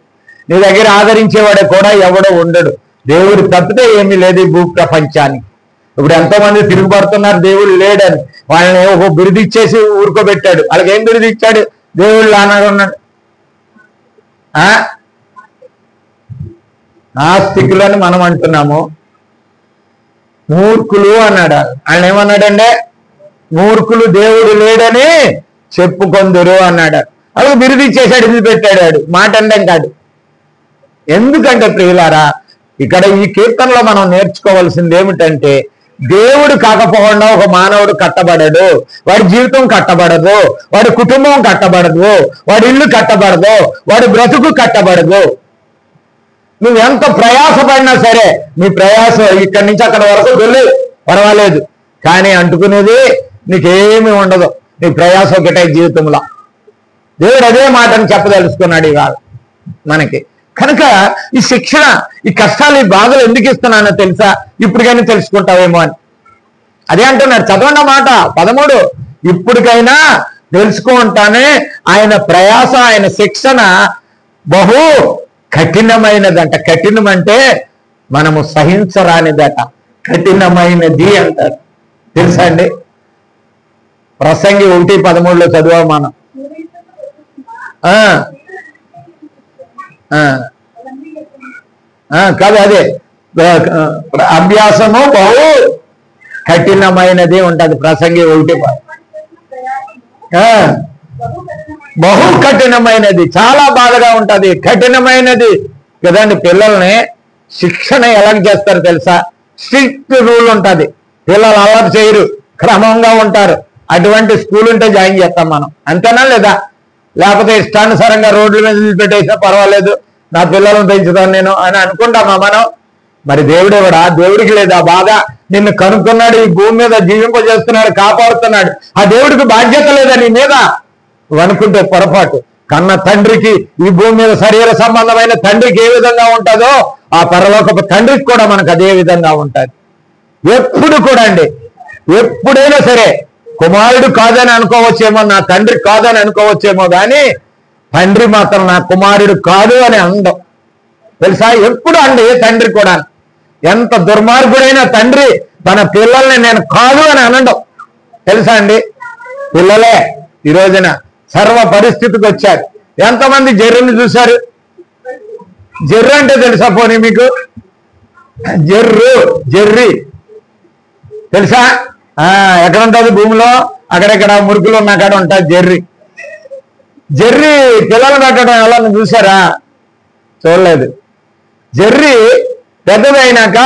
నీ దగ్గర ఆదరించేవాడు కూడా ఎవడో ఉండడు. దేవుడు తప్పితే ఏమీ లేదు ఈ భూ ప్రపంచానికి. ఇప్పుడు ఎంతో మంది తిరుగుబడుతున్నారు దేవుడు లేడని. వాళ్ళని ఒక బిరుదు ఇచ్చేసి ఊరుకోబెట్టాడు. వాళ్ళకి ఏం బిరుదు ఇచ్చాడు? దేవుడు లాగా ఉన్నాడు. నాస్తికులని మనం అంటున్నాము, మూర్ఖులు అన్నాడు. ఆయన ఏమన్నాడంటే, మూర్ఖులు దేవుడు లేడని చెప్పుకొందురు అన్నాడు. అలాగే బిరుదు ఇచ్చేసాడు, ఇది పెట్టాడు. మాట అండం కాదు. ఎందుకంటే ప్రియులారా, ఇక్కడ ఈ కీర్తనలో మనం నేర్చుకోవాల్సింది ఏమిటంటే, దేవుడు కాకపోకుండా ఒక మానవుడు కట్టబడడు, వాడి జీవితం కట్టబడదు, వాడి కుటుంబం కట్టబడదు, వాడి ఇల్లు కట్టబడదు, వాడి బ్రతుకు కట్టబడదు. నువ్వెంత ప్రయాసపడినా సరే నీ ప్రయాసం ఇక్కడి నుంచి అక్కడ వరకు వెళ్ళి పర్వాలేదు, కానీ అంటుకునేది నీకేమీ ఉండదు. నీ ప్రయాసం ఒకటే జీవితంలో. దేవుడు అదే మాటని చెప్పదలుచుకున్నాడు ఇవాళ మనకి. కనుక ఈ శిక్షణ, ఈ కష్టాలు, ఈ బాధలు ఎందుకు ఇస్తున్నానో తెలుసా? ఇప్పటికైనా తెలుసుకుంటావేమో అని అదే అంటున్నాడు. చదవండి మాట 13. ఇప్పటికైనా తెలుసుకుంటానే ఆయన ప్రయాస, ఆయన శిక్షణ బహు కఠినమైనదంట. కఠినం అంటే మనము సహించరానిదట, కఠినమైనది అంటారు. తెలుసా అండి? ప్రసంగి 1:13 చదివాం మనం. కాదు, అదే అభ్యాసము బహు కఠినమైనది ఉంటది. ప్రసంగి 1. బహు కఠినమైనది, చాలా బాధగా ఉంటది, కఠినమైనది కదండి. పిల్లల్ని శిక్షణ ఎలా చేస్తారు తెలుసా? స్ట్రిక్ట్ రూల్ ఉంటది. పిల్లలు అల్లరి చేయరు, క్రమంగా ఉంటారు. అటువంటి స్కూల్ ఉంటే జాయిన్ చేస్తాం మనం, అంతేనా లేదా? లేకపోతే ఇష్టానుసారంగా రోడ్ల మీద వదిలిపెట్టేసినా పర్వాలేదు, నా పిల్లలను పెంచుతాను నేను అని అనుకుంటామా మనం? మరి దేవుడెవడా? దేవుడికి లేదా బాధ? నిన్ను కనుక్కున్నాడు, ఈ భూమి మీద జీవింపజేస్తున్నాడు, కాపాడుతున్నాడు. ఆ దేవుడికి బాధ్యత లేదా నీ మీద? నువ్వు అనుకుంటే పొరపాటు. కన్న తండ్రికి, ఈ భూమి మీద శరీర సంబంధమైన తండ్రికి ఏ విధంగా ఉంటుందో ఆ పరలోకపు తండ్రికి కూడా మనకు అదే విధంగా ఉంటుంది. ఎప్పుడు కూడా అండి, ఎప్పుడైనా సరే కుమారుడు కాదని అనుకోవచ్చేమో, నా తండ్రి కాదని అనుకోవచ్చేమో, కానీ తండ్రి మాత్రం నా కుమారుడు కాదు అని అనడం తెలుసా? ఎప్పుడు అండి తండ్రి కూడా. ఎంత దుర్మార్గుడైన తండ్రి తన పిల్లల్ని నేను కాదు అని అనడం తెలుసా అండి? పిల్లలే ఈ రోజున సర్వ పరిస్థితికి వచ్చారు. ఎంతమంది జర్రుని చూశారు? జర్రు అంటే తెలుసా పోనీ మీకు? జర్రి తెలుసా? ఎక్కడ ఉంటుంది? భూమిలో అక్కడెక్కడ మురుకులు ఉన్న కాడ ఉంటుంది జర్రి. జర్రి పిల్లలు పెట్టడం ఎలా చూసారా? చూడలేదు. జర్రి పెద్దదైనాక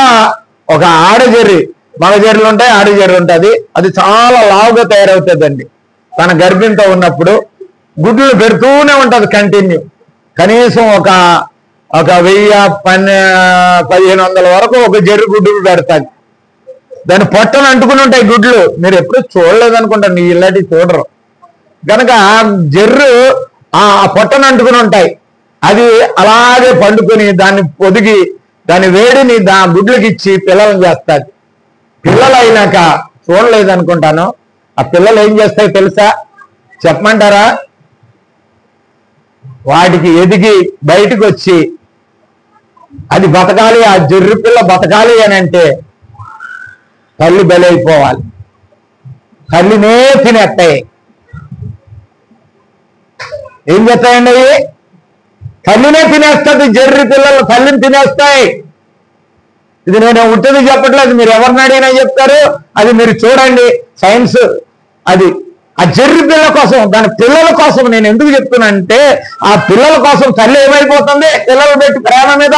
ఒక ఆడజర్రి, మగ జర్రులు ఉంటాయి, ఆడజర్రి ఉంటుంది. అది చాలా లావుగా తయారవుతుందండి. తన గర్భిణితో ఉన్నప్పుడు గుడ్లు పెడుతూనే ఉంటుంది కంటిన్యూ. కనీసం ఒక 1000-1500 వరకు ఒక జర్రి గుడ్డు పెడతాది. దాని పొట్టను అంటుకుని ఉంటాయి గుడ్లు. మీరు ఎప్పుడు చూడలేదనుకుంటారు, నీ ఇలాంటి చూడరు. కనుక జర్రు ఆ పొట్టను అంటుకుని ఉంటాయి. అది అలాగే పండుకొని దాన్ని పొదిగి దాని వేడిని గుడ్లకి ఇచ్చి పిల్లలను చేస్తాది. పిల్లలు అయినాక చూడలేదనుకుంటాను. ఆ పిల్లలు ఏం చేస్తాయి తెలుసా? చెప్పమంటారా? వాటికి ఎదిగి బయటకు వచ్చి అది బతకాలి, ఆ జర్రి పిల్ల బతకాలి అని అంటే తల్లి బలైపోవాలి. తల్లినే తినేస్తాయి. ఏం చేస్తాయండి అవి? తల్లినే తినేస్తుంది. జర్రి పిల్లలు తల్లిని తినేస్తాయి. ఇది నేను ఉంటుంది చెప్పట్లేదు, మీరు ఎవరిని అడిగినా చెప్తారు. అది మీరు చూడండి, సైన్స్. అది ఆ జర్రి పిల్లల కోసం, దాని పిల్లల కోసం నేను ఎందుకు చెప్తున్నానంటే, ఆ పిల్లల కోసం తల్లి ఏమైపోతుంది? పిల్లలు పెట్టి ప్రేమ మీద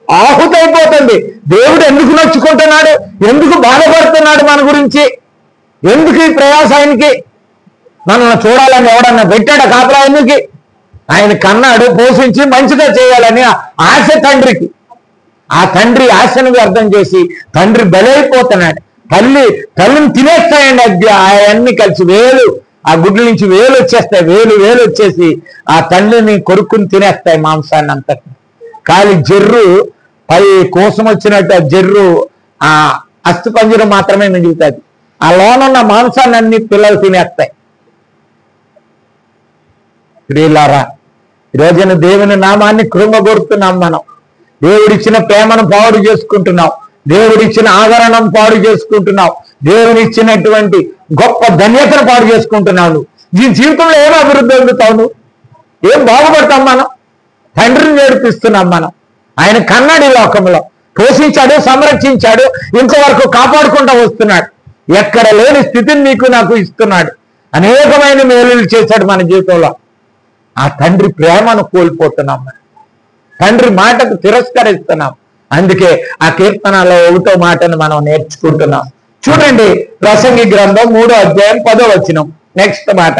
ఆహుతైపోతుంది. దేవుడు ఎందుకు నొచ్చుకుంటున్నాడు? ఎందుకు బాధపడుతున్నాడు మన గురించి? ఎందుకు ఈ ప్రయాసానికి? మనల్ని చూడాలని ఎవడన్నా పెట్టాడు కాపలా? ఎందుకు? ఆయన కన్నాడు, పోషించి మంచిగా చేయాలని ఆశ తండ్రికి. ఆ తండ్రి ఆశను అర్థం చేసి తండ్రి బలైపోతున్నాడు. తల్లిని తినేస్తాయండి. అవన్నీ కలిసి వేలు, ఆ గుడ్ల నుంచి వేలు వచ్చేస్తాయి. వేలు వచ్చేసి ఆ తండ్రిని కొరుక్కుని తినేస్తాయి మాంసాన్ని అంతటి. కాలి జర్రు పై కోసం వచ్చినట్టు ఆ జర్రు, ఆ అస్థిపంజరం మాత్రమే మిగులుతుంది. ఆ లోనున్న మాంసాన్ని అన్ని పిల్లలు తినేస్తాయి. ప్రియులారా, ఈరోజున దేవుని నామాన్ని కృంగగొడుతున్నాం మనం. దేవుడిచ్చిన ప్రేమను పాడు చేసుకుంటున్నాం. దేవుడిచ్చిన ఆదరణను పాడు చేసుకుంటున్నాం. దేవుడిచ్చినటువంటి గొప్ప ధన్యతను పాడు చేసుకుంటున్నావు. ఈ జీవితంలో ఏం అభివృద్ధి పొందుతావు? ఏం బాగుపడతాం మనం? తండ్రిని నేర్పిస్తున్నాం మనం. ఆయన కన్నాడు, ఈ లోకంలో పోషించాడు, సంరక్షించాడు, ఇంతవరకు కాపాడుకుంటూ వస్తున్నాడు. ఎక్కడ లేని స్థితిని నీకు నాకు ఇస్తున్నాడు. అనేకమైన మేలులు చేశాడు మన జీవితంలో. ఆ తండ్రి ప్రేమను కోల్పోతున్నాం మనం. తండ్రి మాటకు తిరస్కరిస్తున్నాం. అందుకే ఆ కీర్తనలో ఒకటో మాటను మనం నేర్చుకుంటున్నాం. చూడండి, ప్రసంగి గ్రంథం 3వ అధ్యాయం 10వ వచనం. నెక్స్ట్ మాట.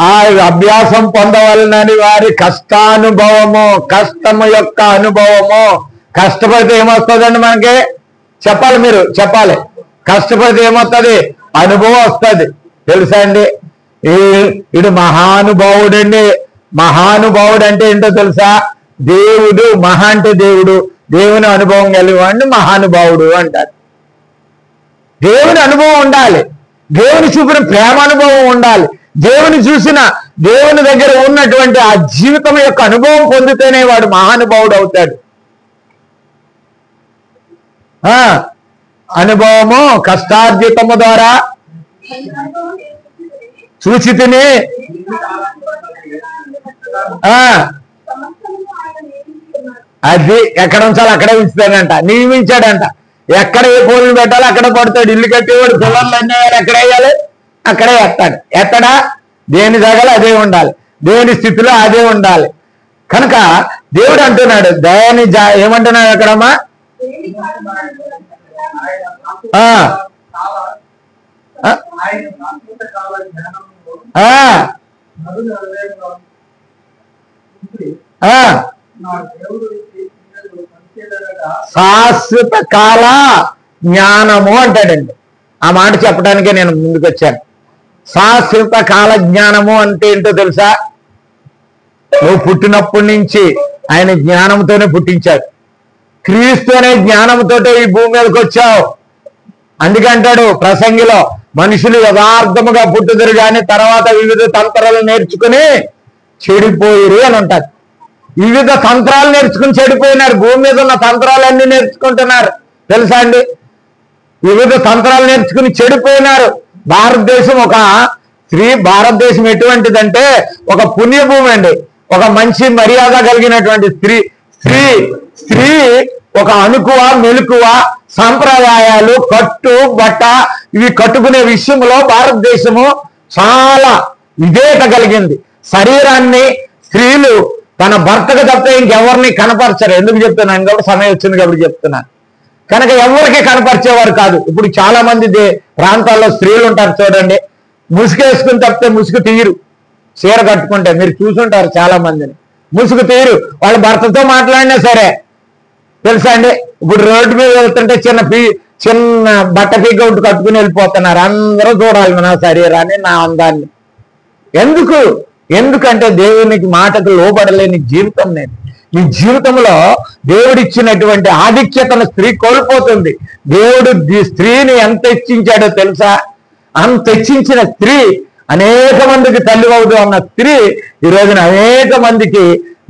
ఆ అభ్యాసం పొందవలనని వారి కష్టానుభవము, కష్టము యొక్క అనుభవము. కష్టపడితే ఏమొస్తుందండి మనకి? చెప్పాలి, మీరు చెప్పాలి. కష్టపడితే ఏమొస్తుంది? అనుభవం వస్తుంది. తెలుసా అండి? ఇడు మహానుభావుడండి. మహానుభావుడు అంటే ఏంటో తెలుసా? దేవుడు, మహా అంటే దేవుడు, దేవుని అనుభవం కలిగివాడిని మహానుభావుడు అంటారు. దేవుని అనుభవం ఉండాలి. దేవుని చూపిన ప్రేమ అనుభవం ఉండాలి. దేవుని చూసిన, దేవుని దగ్గర ఉన్నటువంటి ఆ జీవితం యొక్క అనుభవం పొందితేనే వాడు మహానుభావుడు అవుతాడు. అనుభవము కష్టార్జితము ద్వారా చూచి తిని అది ఎక్కడ ఉంచాలో అక్కడే ఉంచుతాడంట, నియమించాడంట. ఎక్కడ ఏ పోలుని పెట్టాలో అక్కడ పడతాడు. ఇల్లు కట్టేవాడు పిల్లలు అన్నేవాడు ఎక్కడ వేయాలి అక్కడే ఎత్తాడు. ఎత్తడా? దేని జాగాలో అదే ఉండాలి, దేని స్థితిలో అదే ఉండాలి. కనుక దేవుడు అంటున్నాడు, దయాని ఏమంటున్నాడు అక్కడమ్మా? శాశ్వత కాల జ్ఞానము అంటాడండి. ఆ మాట చెప్పడానికే నేను ముందుకు వచ్చాను. శాశ్వత కాల జ్ఞానము అంటే ఏంటో తెలుసా? నువ్వు పుట్టినప్పటి నుంచి ఆయన జ్ఞానంతోనే పుట్టించాడు. క్రీస్తు అనే జ్ఞానంతో ఈ భూమి మీదకి వచ్చావు. అందుకంటాడు ప్రసంగిలో, మనుషులు యథార్థముగా పుట్టుదురు కానీ తర్వాత వివిధ తంత్రాలు నేర్చుకుని చెడిపోయిరు అని అంటారు. వివిధ తంత్రాలు నేర్చుకుని చెడిపోయినారు. భూమి మీద ఉన్న తంత్రాలన్నీ నేర్చుకుంటున్నారు. తెలుసా అండి? వివిధ తంత్రాలు నేర్చుకుని చెడిపోయినారు. భారతదేశం భారతదేశం ఎటువంటిదంటే ఒక పుణ్యభూమి అండి. ఒక మంచి మర్యాద కలిగినటువంటి స్త్రీ ఒక అణుకువ మెలకువ సాంప్రదాయాలు, కట్టు బట్ట ఇవి కట్టుకునే విషయంలో భారతదేశము చాలా విధేయత కలిగింది. శరీరాన్ని స్త్రీలు తన భర్తకు తప్ప ఇంకెవరిని కనపరచరు. ఎందుకు చెప్తున్నాను కాబట్టి సమయం వచ్చింది కాబట్టి చెప్తున్నాను. కనుక ఎవరికి కనపరిచేవారు కాదు. ఇప్పుడు చాలా మంది ప్రాంతాల్లో స్త్రీలు ఉంటారు చూడండి, ముసుగు వేసుకుని తప్పితే ముసుగు తీయరు. చీర కట్టుకుంటే మీరు చూసుంటారు చాలా మందిని. ముసుగు తీయరు. వాళ్ళ భర్తతో మాట్లాడినా సరే. తెలుసా అండి? ఇప్పుడు రోడ్డు మీద వెళ్తుంటే చిన్న బట్ట పీకౌట్ కట్టుకుని వెళ్ళిపోతున్నారు. అందరూ చూడాలి నా శరీరాన్ని, నా అందాన్ని. ఎందుకంటే దేవునికి మాటకు లోబడలేని జీవితం నేను. ఈ జీవితంలో దేవుడిచ్చినటువంటి ఆధిక్యతను స్త్రీ కోల్పోతుంది. దేవుడు స్త్రీని ఎంత హెచ్చించాడో తెలుసా? అంత హెచ్చించిన స్త్రీ, అనేక మందికి తల్లి అవుతూ ఉన్న స్త్రీ ఈ రోజున అనేక మందికి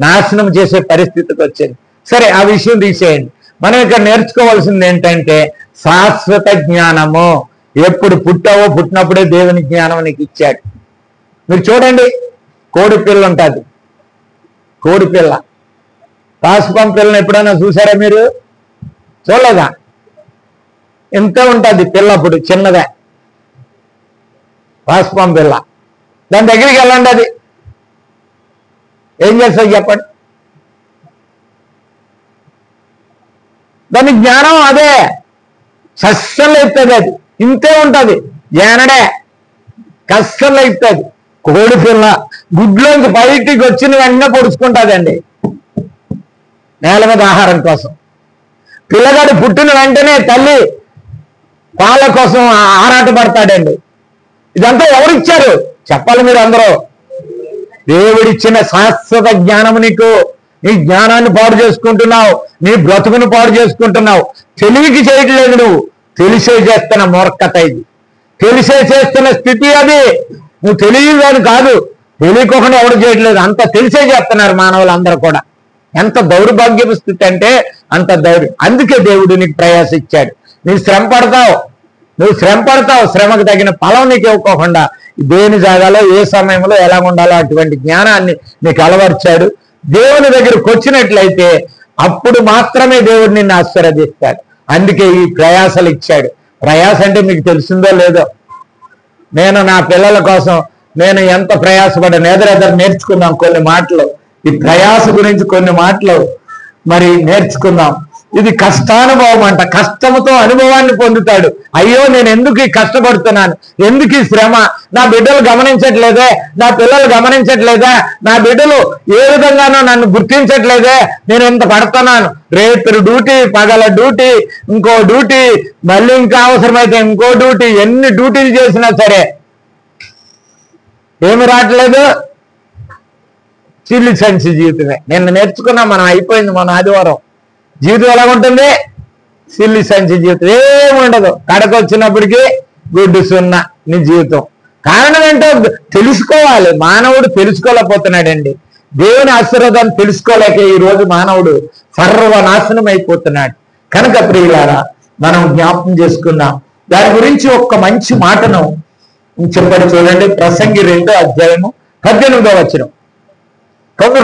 నాశనం చేసే పరిస్థితికి వచ్చింది. సరే, ఆ విషయం తీసేయండి. మనం ఇక్కడ నేర్చుకోవాల్సింది ఏంటంటే, శాశ్వత జ్ఞానము. ఎప్పుడు పుట్టావో పుట్టినప్పుడే దేవుని జ్ఞానం నీకు ఇచ్చాడు. మీరు చూడండి, కోడి పిల్ల ఉంటుంది, కోడి పిల్ల. పాసుపం పిల్లని ఎప్పుడైనా చూసారా మీరు? చూడలేదా? ఎంత ఉంటుంది పిల్ల, అప్పుడు చిన్నదే పాసుపం పిల్ల. దాని దగ్గరికి వెళ్ళండి, అది ఏం చేస్తుంది చెప్పండి? దాని జ్ఞానం అదే, సస్సలు ఎత్తుంది, అది ఇంతే ఉంటుంది, ఏనడే కస్సలు ఎత్తుంది. కోడి పిల్ల గుడ్లోంచి బయటికి వచ్చిన వెంటనే పొడుచుకుంటుందండి నేల మీద ఆహారం కోసం. పిల్లగాడు పుట్టిన వెంటనే తల్లి పాల కోసం ఆరాటపడతాడండి. ఇదంతా ఎవరిచ్చారు చెప్పాలి మీరు అందరూ? దేవుడిచ్చిన శాశ్వత జ్ఞానము నీకు. నీ జ్ఞానాన్ని పాడు చేసుకుంటున్నావు, నీ బ్రతుకును పాడు చేసుకుంటున్నావు. తెలివికి చేయట్లేదు, నువ్వు తెలిసే చేస్తున్న మూర్ఖత ఇది, తెలిసే చేస్తున్న స్థితి అది. నువ్వు తెలియని కాదు, తెలియకోకుండా ఎవరు చేయట్లేదు, అంత తెలిసే చేస్తున్నారు మానవులందరూ కూడా. ఎంత దౌర్భాగ్యపు స్థితి అంటే అంత అందుకే దేవుడు నీకు ప్రయాస ఇచ్చాడు. నువ్వు శ్రమ పడతావు, శ్రమకు తగిన ఫలం నీకు ఇవ్వకోకుండా దేని జాగాలో ఏ సమయంలో ఎలా ఉండాలో అటువంటి జ్ఞానాన్ని నీకు అలవర్చాడు. దేవుని దగ్గరకు వచ్చినట్లయితే అప్పుడు మాత్రమే దేవుడు నిన్ను ఆశీర్వదిస్తాడు. అందుకే ఈ ప్రయాసలు ఇచ్చాడు. ప్రయాస అంటే మీకు తెలిసిందో లేదో, నేను నా పిల్లల కోసం నేను ఎంత ప్రయాసపడ్డాను. ఎదురెదరు నేర్చుకుందాం కొన్ని మాటలు, ఈ ప్రయాస గురించి కొన్ని మాటలు మరి నేర్చుకుందాం. ఇది కష్టానుభవం అంట, కష్టముతో అనుభవాన్ని పొందుతాడు. అయ్యో నేను ఎందుకు ఈ కష్టపడుతున్నాను, ఎందుకు ఈ శ్రమ, నా బిడ్డలు గమనించట్లేదే, నా పిల్లలు గమనించట్లేదా, నా బిడ్డలు ఏ విధంగానో నన్ను గుర్తించట్లేదే, నేను ఎంత పడుతున్నాను. రేపు డ్యూటీ, పగల డ్యూటీ, ఇంకో డ్యూటీ, మళ్ళీ ఇంకా అవసరమైతే ఇంకో డ్యూటీ, ఎన్ని డ్యూటీలు చేసినా సరే ఏమి రావట్లేదు. చిల్లి సంచి జీవితమే. నిన్న నేర్చుకున్నాం మనం, అయిపోయింది మన ఆదివారం. జీవితం ఎలా ఉంటుంది? సిల్లి సంచి జీవితం, ఏముండదు. కడకు వచ్చినప్పటికీ గుడ్డు సున్నా నీ జీవితం. కారణం ఏంటో తెలుసుకోవాలి. మానవుడు తెలుసుకోలేకపోతున్నాడండి. దేవుని ఆశీర్వాదాన్ని తెలుసుకోలేక ఈ రోజు మానవుడు సర్వనాశనం అయిపోతున్నాడు. కనుక ప్రియులారా, మనం జ్ఞాపకం చేసుకుందాం. దాని గురించి ఒక్క మంచి మాటను చెప్పండి. చూడండి, ప్రసంగి 2వ అధ్యాయము 18వ వచనం.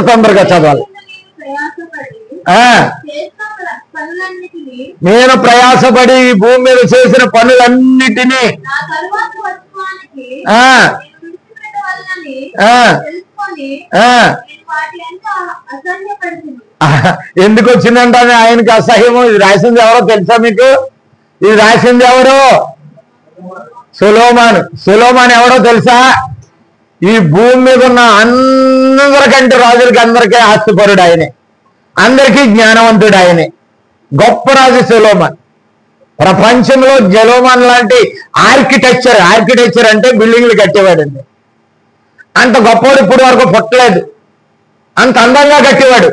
తొందరగా చదవాలి. నేను ప్రయాసపడి ఈ భూమి మీద చేసిన పనులన్నిటినీ ఎందుకు వచ్చిందంటే ఆయనకి అసహ్యము. ఇది రాసింది ఎవరో తెలుసా మీకు? ఇది రాసింది ఎవరు? సొలొమోను ఎవడో తెలుసా? ఈ భూమి మీద ఉన్న అందరికంటే రాజులకి అందరికీ ఆస్తిపరుడు ఆయనే, అందరికీ జ్ఞానవంతుడు ఆయనే. గొప్ప రాజు సొలొమోను. ప్రపంచంలో సొలొమోను లాంటి ఆర్కిటెక్చర్ అంటే బిల్డింగ్లు కట్టేవాడండి. అంత గొప్పవాడు ఇప్పుడు వరకు పుట్టలేదు. అంత అందంగా కట్టేవాడు,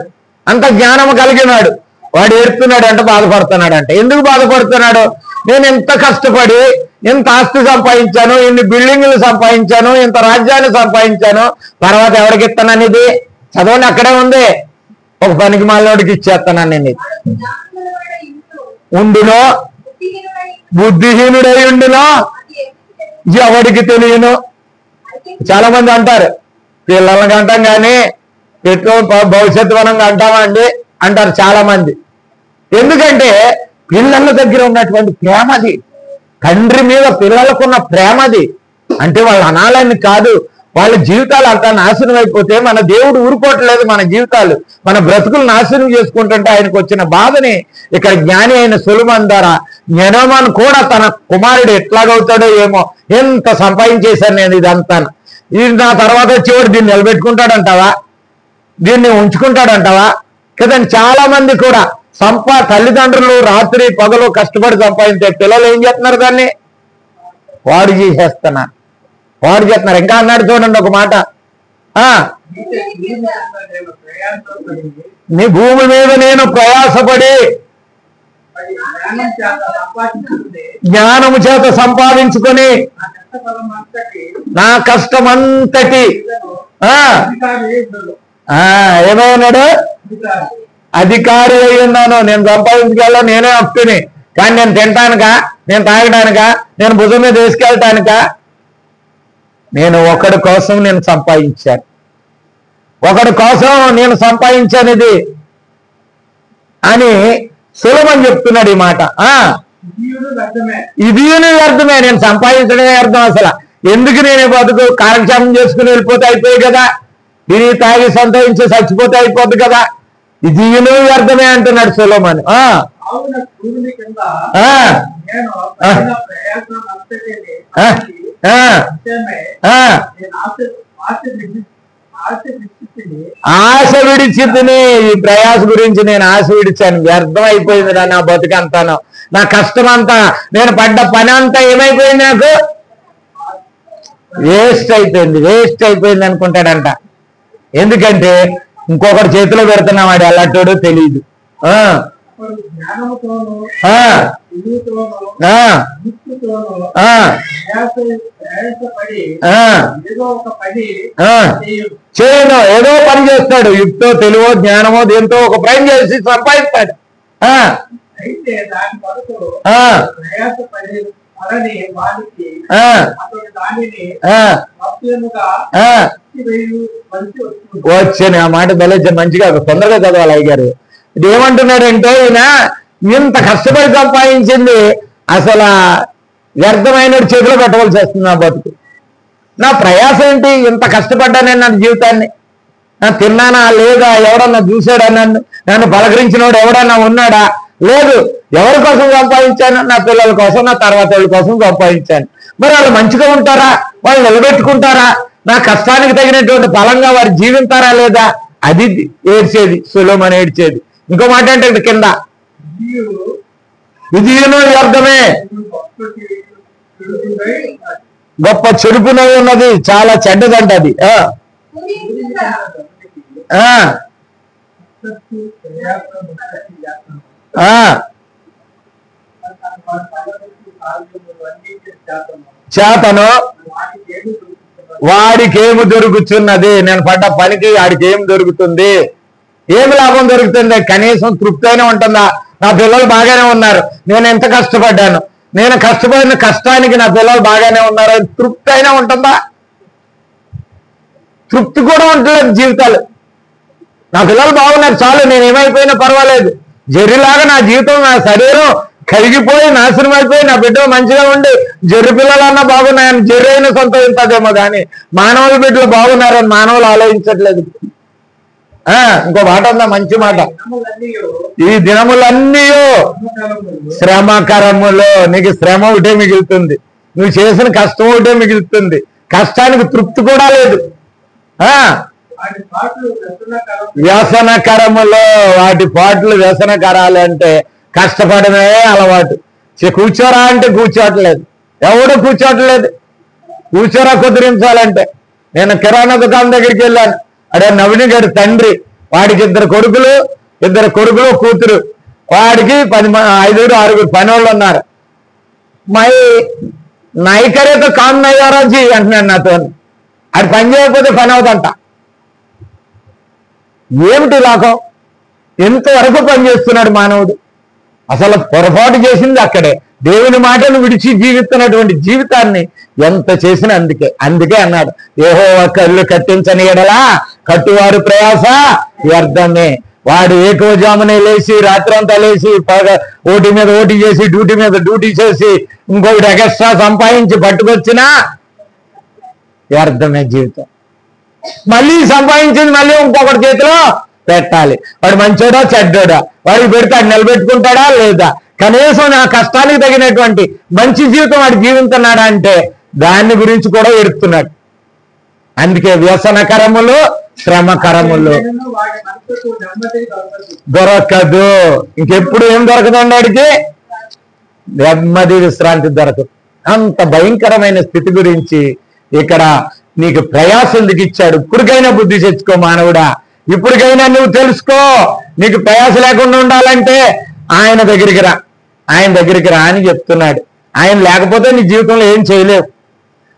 అంత జ్ఞానము కలిగినాడు. వాడు ఏడుస్తున్నాడు అంటే బాధపడుతున్నాడు. అంటే ఎందుకు బాధపడుతున్నాడు? నేను ఎంత కష్టపడి ఇంత ఆస్తి సంపాదించాను, ఇన్ని బిల్డింగ్లు సంపాదించాను, ఇంత రాజ్యాన్ని సంపాదించాను, తర్వాత ఎవరికి ఇస్తానని? ఇది చదవండి, అక్కడే ఉంది. ఒక పనికి మాలోడికి ఇచ్చేస్తానని నేను. ఉండునో, బుద్ధిహీనుడై ఉండునో ఎవడికి తెలియను. చాలా మంది అంటారు పిల్లలకి అంటాం కానీ భవిష్యత్తు మనం అంటామా అంటారు చాలా మంది. ఎందుకంటే పిల్లల దగ్గర ఉన్నటువంటి ప్రేమది, తండ్రి మీద పిల్లలకున్న ప్రేమది. అంటే వాళ్ళ అనాలని కాదు, వాళ్ళ జీవితాలు అంతా నాశనం అయిపోతే మన దేవుడు ఊరుకోవట్లేదు. మన జీవితాలు, మన బ్రతుకులు నాశనం చేసుకుంటుంటే ఆయనకు వచ్చిన బాధని ఇక్కడ జ్ఞాని అయిన సొలొమోను ద్వారా సొలొమోను కూడా తన కుమారుడు ఎట్లాగవుతాడో ఏమో, ఎంత సంపాదించేశాను నేను ఇదంతా, ఇది నా తర్వాత చివరి దీన్ని నిలబెట్టుకుంటాడంటావా, దీన్ని ఉంచుకుంటాడంటావా? కదండి. చాలా మంది కూడా తల్లిదండ్రులు రాత్రి పగలు కష్టపడి సంపాదించే పిల్లలు ఏం చేస్తున్నారు? దాన్ని వాడు చేస్తున్నారు. ఇంకా అన్నాడు చూడండి ఒక మాట, నీ భూమి మీద నేను ప్రయాసపడి జ్ఞానము చేత సంపాదించుకొని నా కష్టమంతటి ఏమన్నాడు? అధికారి అయి ఉన్నాను, నేను సంపాదించుకెళ్ళా, నేనే హక్కుని. కానీ నేను తినటానికా, నేను తాగడానికా, నేను భుజం మీద వేసుకెళ్ళటానికా? నేను ఒకడి కోసం నేను సంపాదించాను, ఒకడి కోసం నేను సంపాదించానిది అని సులభం చెప్తున్నాడు ఈ మాట. ఇది వ్యర్థమే, నేను సంపాదించడమే అర్థం. అసలు ఎందుకు నేను బతుకు కాలక్షేపం చేసుకుని వెళ్ళిపోతే అయిపోయి కదా, దీని తాగి సంతోషించి చచ్చిపోతే అయిపోద్ది కదా, ఇది వ్యర్థమే అంటున్నాడు సులభమని. ఆశ విడిచితిని, ఈ ప్రయాస గురించి నేను ఆశ విడిచాను, వ్యర్థం అయిపోయింది నా బతుకంతాను, నా కష్టం అంతా, నేను పడ్డ పని అంతా ఏమైపోయింది, నాకు వేస్ట్ అయిపోయింది అనుకుంటాడంట. ఎందుకంటే ఇంకొకటి చేతిలో పెడుతున్నాం, వాడు ఎలాంటోడో తెలియదు. చేయను, ఏదో పని చేస్తాడు, యుక్తో తెలివో జ్ఞానమో దేంతో ఒక పని చేసి సంపాదిస్తాడు. వచ్చాను ఆ మాట బలే మంచిగా తొందరగా చదవాలి అయ్యారు. ఇది ఏమంటున్నాడంటే, ఈయన ఇంత కష్టపడి సంపాదించింది అసలు వ్యర్థమైన చేతిలో పెట్టవలసి వస్తుంది నా బతుకు. నా ప్రయాసం ఏంటి, ఇంత కష్టపడ్డానని నా జీవితాన్ని, నా తిన్నానా లేదా, ఎవడన్నా చూసాడా, నన్ను పలకరించినోడు ఎవడన్నా ఉన్నాడా, లేదు. ఎవరి కోసం సంపాదించాను? నా పిల్లల కోసం, నా తర్వాత వాళ్ళ కోసం సంపాదించాను. మరి వాళ్ళు మంచిగా ఉంటారా, వాళ్ళు నిలబెట్టుకుంటారా, నా కష్టానికి తగినటువంటి ఫలంగా వారు జీవించారా లేదా, అది ఏడ్చేది సులోమని ఏడ్చేది. ఇంకో మాట అంటే కింద, ఇది వ్యర్థమే, గొప్ప చెడుపునై ఉన్నది, చాలా చెడ్డదంట అది. చేతను వాడికి ఏమి దొరుకుతున్నది, నేను పడ్డ పనికి వాడికి ఏమి దొరుకుతుంది, ఏమి లాభం దొరుకుతుంది, కనీసం తృప్తి అయినా ఉంటుందా? నా పిల్లలు బాగానే ఉన్నారు, నేను ఎంత కష్టపడ్డాను, నేను కష్టపడిన కష్టానికి నా పిల్లలు బాగానే ఉన్నారు, తృప్తి అయినా ఉంటుందా? తృప్తి కూడా ఉండలేదు జీవితాలు. నా పిల్లలు బాగున్నారు చాలు, నేను ఏమైపోయినా పర్వాలేదు, జర్రిలాగా నా జీవితం, నా శరీరం కరిగిపోయి నాశనం అయిపోయి నా బిడ్డలు మంచిగా ఉండి జర్రి పిల్లలన్నా బాగున్నాయని జర్రి అయినా సంతోషించదేమో, కానీ మానవుల బిడ్డలు బాగున్నారని మానవులు ఆలోచించట్లేదు. ఇంకో మాట ఉందా, మంచి మాట, ఈ దినములన్నీ శ్రమకరములో, నీకు శ్రమ ఒకటే మిగులుతుంది, నువ్వు చేసిన కష్టం ఒకటే మిగులుతుంది, కష్టానికి తృప్తి కూడా లేదు. వ్యసనకరములో, వాటి పాటలు వ్యసనకరాలు అంటే కష్టపడమే అలవాటు. కూర్చోరా అంటే కూర్చోట్లేదు, ఎవడు కూర్చోట్లేదు, కూర్చోరా కుదిరించాలంటే. నేను కిరాణా దుకాణం దగ్గరికి వెళ్ళాను, అడే నవీన్ గారి తండ్రి, వాడికి ఇద్దరు కొడుకులు కూతురు, వాడికి 5-6 పని వాళ్ళు ఉన్నారు. మై నైకరేతో కామ్ నయ్యారాజీ అంటున్నాడు నాతో, అది పని చేయకపోతే పని అవుతంట. ఏమిటి లాభం? ఎంతవరకు పనిచేస్తున్నాడు మానవుడు? అసలు పొరపాటు చేసింది అక్కడే. దేవుని మాటను విడిచి జీవిస్తున్నటువంటి జీవితాన్ని ఎంత చేసినా అందుకే అన్నాడు, యెహోవా కళ్ళు కట్టించని ఎడలా కట్టువారు ప్రయాస వ్యర్థమే. వాడు ఏకోజామునే లేచి రాత్రంతా లేచి ఓటి మీద ఓటి చేసి డ్యూటీ మీద డ్యూటీ చేసి ఇంకొకటి ఎక్స్ట్రా సంపాదించి పట్టుకొచ్చినా వ్యర్థమే జీవితం. మళ్ళీ సంపాదించింది మళ్ళీ ఇంకొకటి చేతిలో పెట్టాలి. వాడు మంచోడా చెడ్డోడా, వాడికి పెడితే వాడు నిలబెట్టుకుంటాడా లేదా, కనీసం నా కష్టానికి తగినటువంటి మంచి జీవితం వాడు జీవిస్తున్నాడా అంటే దాన్ని గురించి కూడా ఎడుతున్నాడు. అందుకే వ్యసనకరములు శ్రమకరములు దొరకదు. ఇంకెప్పుడు ఏం దొరకదండి వాడికి? నెమ్మది విశ్రాంతి దొరకదు. అంత భయంకరమైన స్థితి గురించి ఇక్కడ నీకు ప్రయాసం దిగిచ్చాడు. ఇప్పటికైనా బుద్ధి తెచ్చుకో మానవుడా, ఇప్పటికైనా నువ్వు తెలుసుకో. నీకు ప్రయాస లేకుండా ఉండాలంటే ఆయన దగ్గరికి రా అని చెప్తున్నాడు. ఆయన లేకపోతే నీ జీవితంలో ఏం చేయలేవు.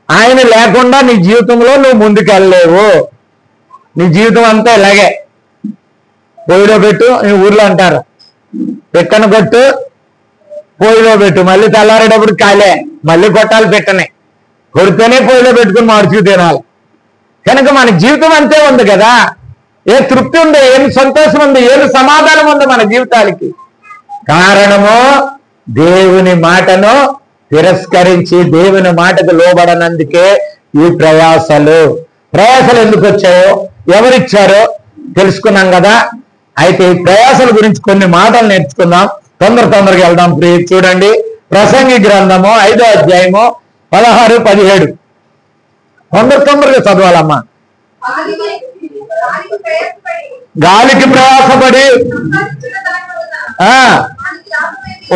ఆయన లేకుండా నీ జీవితంలో నువ్వు ముందుకెళ్ళలేవు. నీ జీవితం అంతా ఇలాగే పొయ్యిలో పెట్టు, నీ ఊర్లో అంటారు, పెట్టను కొట్టు పొయ్యిలో పెట్టు, మళ్ళీ తెల్లారేటప్పుడు కాలే, మళ్ళీ కొట్టాలి పెట్టనే, కొడితేనే పొయ్యిలో పెట్టుకుని మార్చుకు తినాలి. కనుక మన జీవితం అంతే ఉంది కదా. ఏ తృప్తి ఉంది, ఏమి సంతోషం ఉంది, ఏమి సమాధానం ఉంది మన జీవితాలకి? కారణము దేవుని మాటను తిరస్కరించి దేవుని మాటకు లోబడనందుకే ఈ ప్రయాసలు ఎందుకు వచ్చాయో, ఎవరిచ్చారో తెలుసుకున్నాం కదా. అయితే ఈ ప్రయాసల గురించి కొన్ని మాటలు నేర్చుకుందాం. తొందరగా వెళ్దాం. ప్లీజ్ చూడండి, ప్రసంగి గ్రంథము 5వ అధ్యాయము 16, 17. తొందరగా చదవాలమ్మా. గాలికి ప్రయాసపడి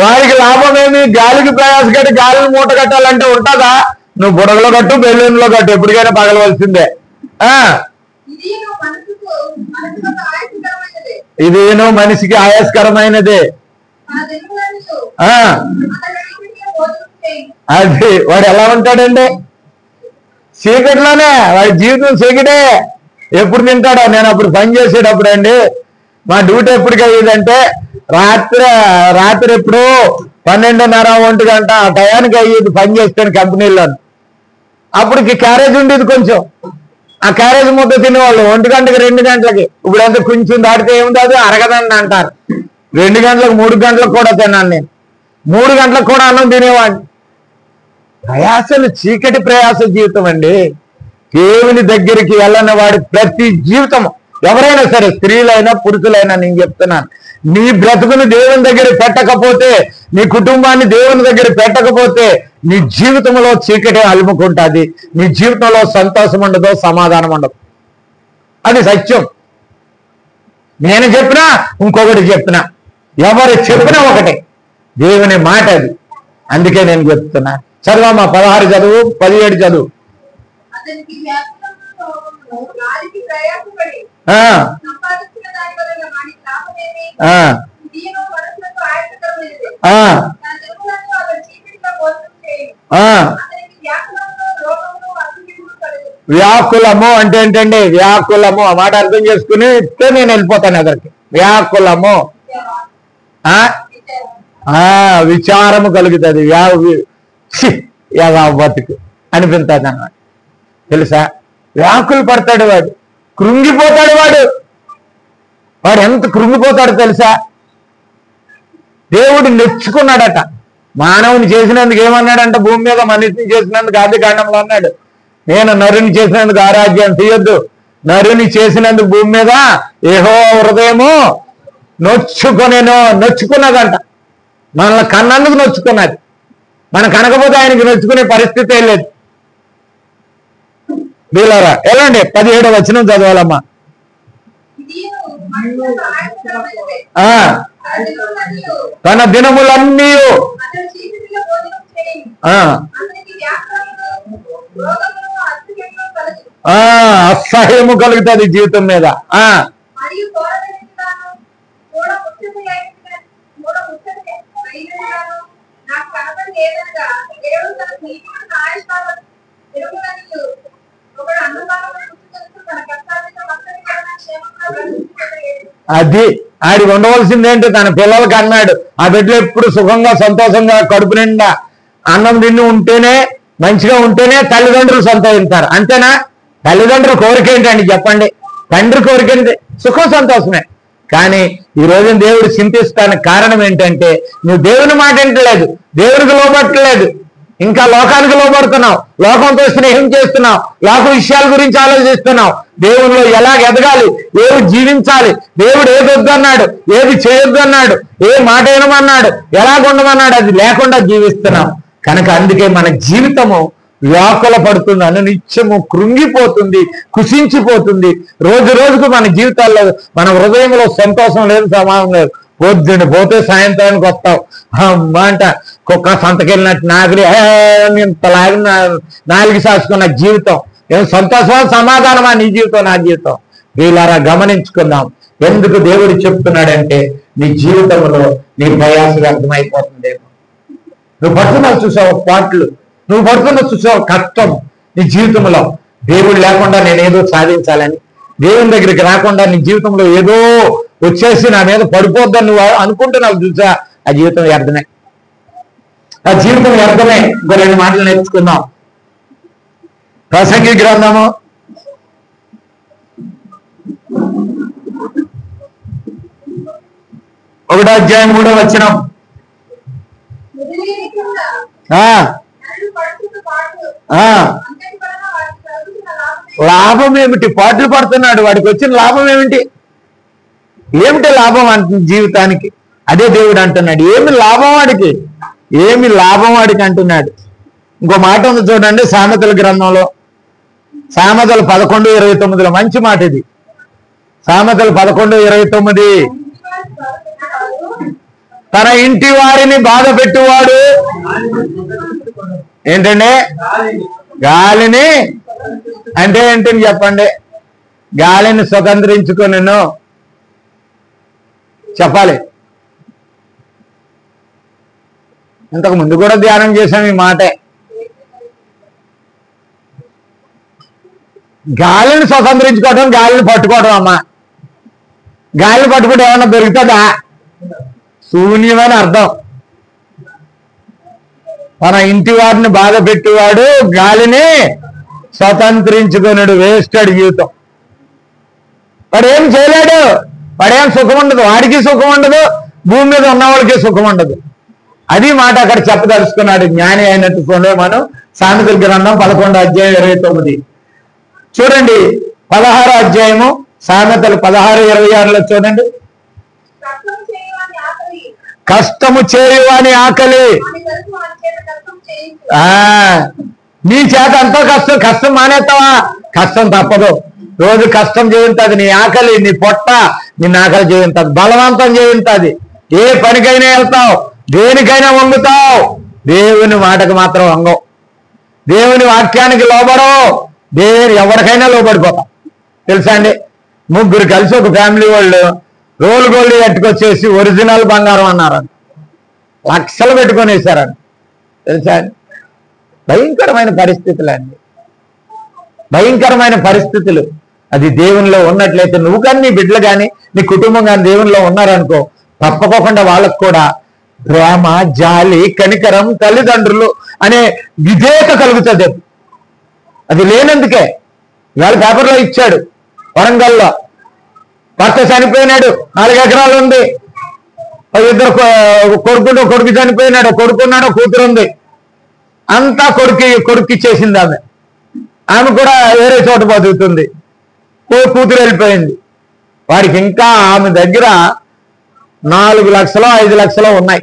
వారికి లాభమేమి? గాలికి ప్రయాసపడి గాలిని మూట కట్టాలంటే ఉంటుందా? నువ్వు బుడగలో కట్టు, బెలూన్లో కట్టు, ఎప్పటికైనా పగలవలసిందే. ఇదేనో మనిషికి ఆయాస్కరమైనదే. అది వాడు ఎలా ఉంటాడండి? చీకట్లోనే, వాడి జీవితం చీకటే. ఎప్పుడు తింటాడో? నేను అప్పుడు పని చేసేటప్పుడు అండి, మా డ్యూటీ ఎప్పటికి అయ్యేదంటే రాత్రి ఎప్పుడు 12:30, 1 గంట ఆ టయానికి అయ్యేది పని చేస్తాను కంపెనీలో. అప్పటికి క్యారేజ్ ఉండేది కొంచెం, ఆ క్యారేజ్ ముద్ద తినేవాళ్ళు 1 గంటకి 2 గంటలకి. ఇప్పుడు అంతా కొంచెం దాటితే ఏముంది, అది అరగదండి అంటారు. 2 గంటలకు 3 గంటలకు కూడా తిన్నాను నేను. 3 గంటలకు కూడా అన్నం తినేవాడిని. ప్రయాసలు చీకటి ప్రయాస జీవితం అండి. దేవుని దగ్గరికి వెళ్ళని వాడి ప్రతి జీవితం, ఎవరైనా సరే, స్త్రీలైనా పురుషులైనా, నేను చెప్తున్నాను, నీ బ్రతుకుని దేవుని దగ్గర పెట్టకపోతే, నీ కుటుంబాన్ని దేవుని దగ్గర పెట్టకపోతే నీ జీవితంలో చీకటి అలుముకుంటుంది. నీ జీవితంలో సంతోషం ఉండదు, సమాధానం ఉండదు. అది సత్యం. నేను చెప్పినా, ఇంకొకటి చెప్పినా, ఎవరు చెప్పినా ఒకటే, దేవుని మాట అది. అందుకే నేను చెప్తున్నా. చదవమ్మా, 16 చదువు, 17 చదువు. వ్యాకులము అంటే ఏంటండి? వ్యాకులము ఆ మాట అర్థం చేసుకుని నేను వెళ్ళిపోతాను ఎదరికి. వ్యాకులము, విచారము కలుగుతుంది, బతుకు అనిపిస్తుంది అన్నమాట. తెలుసా? వ్యాకులు పడతాడు వాడు, కృంగిపోతాడు వాడు ఎంత కృంగిపోతాడు తెలుసా? దేవుడు నెచ్చుకున్నాడట. మానవుని చేసినందుకు ఏమన్నాడంట? భూమి మీద మనిషిని చేసినందుకు ఆదికాండంలో అన్నాడు, నేను నరుని చేసినందుకు ఆరాధ్యం చేయొద్దు, నరుని చేసినందుకు భూమి మీద యెహోవా హృదయము నొచ్చుకున్నదంట. మనల్ని కన్నందుకు నొచ్చుకున్నది. మన కనకపోతే ఆయనకి నొచ్చుకునే పరిస్థితి లేదు. వీళ్ళరా ఎలాండి? 17వ వచనం చదవాలమ్మా. తన దినములన్నీ అసహ్యము కలుగుతుంది జీవితం మీద. అది ఆడి ఉండవలసిందేంటి? తన పిల్లలకి అన్నాడు, ఆ బిడ్డలు ఎప్పుడు సుఖంగా సంతోషంగా కడుపు నిండా అన్నం తిని ఉంటేనే, మంచిగా ఉంటేనే తల్లిదండ్రులు సంతోషిస్తారు. అంతేనా? తల్లిదండ్రుల కోరిక ఏంటండి చెప్పండి? తండ్రి కోరిక ఏంటి? సుఖం సంతోషమే. కానీ ఈ రోజు దేవుడు చింతిస్తానికి కారణం ఏంటంటే, నువ్వు దేవుని మాట వింటలేదు, దేవుడికి లోబట్టలేదు, ఇంకా లోకానికి లోబడుతున్నావు, లోకంతో స్నేహం చేస్తున్నావు, లోక విషయాల గురించి ఆలోచిస్తున్నావు. దేవుడిలో ఎలా ఎదగాలి, ఏది జీవించాలి, దేవుడు ఏది వద్దన్నాడు, ఏది చేయొద్దు అన్నాడు, ఏ మాట వినమన్నాడు, ఎలా ఉండమన్నాడు, అది లేకుండా జీవిస్తున్నాం. కనుక అందుకే మన జీవితము వ్యాకుల పడుతుంది, అనునిత్యము కృంగిపోతుంది, కుసించిపోతుంది. రోజు రోజుకు మన జీవితాల్లో, మన హృదయంలో సంతోషం లేదు, సమాధానం లేదు. పొద్దున్న పోతే సాయంత్రానికి వస్తావు అంట, కుక్క సంతకెళ్ళినట్టు ఇంతలాగి నాలుగు సాసుకున్న జీవితం. ఏం సంతోషమా, సమాధానమా నీ జీవితం, నా జీవితం? వీళ్ళారా గమనించుకుందాం. ఎందుకు దేవుడు చెప్తున్నాడంటే, నీ జీవితంలో నీ ప్రయాస వ్యర్థమైపోతుందేమో. నువ్వు పడుతున్నావు చూసావు పాటలు, నువ్వు పడుతున్నావు చూసావు కష్టం నీ జీవితంలో. దేవుడు లేకుండా నేనేదో సాధించాలని, దేవుని దగ్గరికి రాకుండా నీ జీవితంలో ఏదో వచ్చేసి నా మీద పడిపోద్దని నువ్వు అనుకుంటున్నావు చూసా, ఆ జీవితం వ్యర్థమే. ఆ జీవితం వ్యర్థమే. ఇంకో 2 మాటలు నేర్చుకుందాం. ప్రసంగి గ్రంథము 1వ అధ్యాయం 3వ వచనం. లాభం ఏమిటి? పాటలు పడుతున్నాడు, వాడికి వచ్చిన లాభం ఏమిటి? ఏమిటి లాభం అంటుంది జీవితానికి? అదే దేవుడు అంటున్నాడు, ఏమి లాభం వాడికి, ఏమి లాభం వాడికి అంటున్నాడు. ఇంకో మాట ఉంది చూడండి, సామెతల గ్రంథంలో, సామెతలు 11:29 మంచి మాట ఇది. సామెతలు 11:29, తన ఇంటి వారిని బాధ పెట్టువాడు ఏంటండి? గాలిని అంటే ఏంటని చెప్పండి. గాలిని స్వతంత్రించుకొనెను చెప్పాలి. ఇంతకు ముందు కూడా ధ్యానం చేశాం ఈ మాటే. గాలిని స్వతంత్రించుకోవడం, గాలిని పట్టుకోవడం. అమ్మా, గాలిని పట్టుకుంటే ఏమన్నా దొరుకుతుందా? శూన్యమని అర్థం. తన ఇంటి వారిని బాధ పెట్టేవాడు గాలిని స్వతంత్రించుకున్నాడు. వేస్టెడ్ జీవితం. వాడేం చేయలేడు, వాడేం సుఖం ఉండదు, వాడికి సుఖం ఉండదు, భూమి మీద ఉన్న వాళ్ళకి సుఖం ఉండదు. అది మాట అక్కడ చెప్పదలుచుకున్నాడు జ్ఞాని అయినట్టు. మనం సామెతల గ్రంథం 11వ అధ్యాయం 29 చూడండి. 16వ అధ్యాయము సామెతలు 16:26 చూడండి. కష్టము చేయువాని ఆకలి నీ చేత ఎంతో కష్టం. కష్టం మానేస్తావా? కష్టం తప్పదు. రోజు కష్టం చేయింది నీ ఆకలి, నీ పొట్ట నిన్ను ఆకలి చేయింది, బలవంతం చేయింది. ఏ పనికైనా వెళ్తావు, దేనికైనా వంగుతావు, దేవుని మాటకు మాత్రం వంగవు. దేవుని వాక్యానికి లోబడవు. ఎవరికైనా లోబడిపోతాం. తెలుసా అండి? 3 కలిసి ఒక ఫ్యామిలీ వాళ్ళు రోల్ గోల్డ్ కట్టుకొచ్చేసి ఒరిజినల్ బంగారం అన్నారని లక్షలు పెట్టుకొని వేశారని. తెలుసా అండి? భయంకరమైన పరిస్థితులు అండి, భయంకరమైన పరిస్థితులు. అది దేవునిలో ఉన్నట్లయితే నువ్వు కానీ, నీ బిడ్డలు కానీ, నీ కుటుంబం కానీ దేవునిలో ఉన్నారనుకో, తప్పకోకుండా వాళ్ళకు కూడా ప్రేమ, జాలి, కనికరం, తల్లిదండ్రులు అనే విధేయత కలుగుతుంది. అది లేనందుకే ఇవాళ పేపర్లో ఇచ్చాడు, వరంగల్లో భర్త చనిపోయినాడు, 4 ఎకరాలు ఉంది, 2 కొడుకు చనిపోయినాడు, కొడుకున్నాడు, కూతురు ఉంది, అంతా కొడుకు ఇచ్చేసింది. ఆమె కూడా వేరే చోట బతుకుతుంది, కూతురు వెళ్ళిపోయింది. వాడికి ఇంకా ఆమె దగ్గర 4 లక్షలు 5 లక్షలు ఉన్నాయి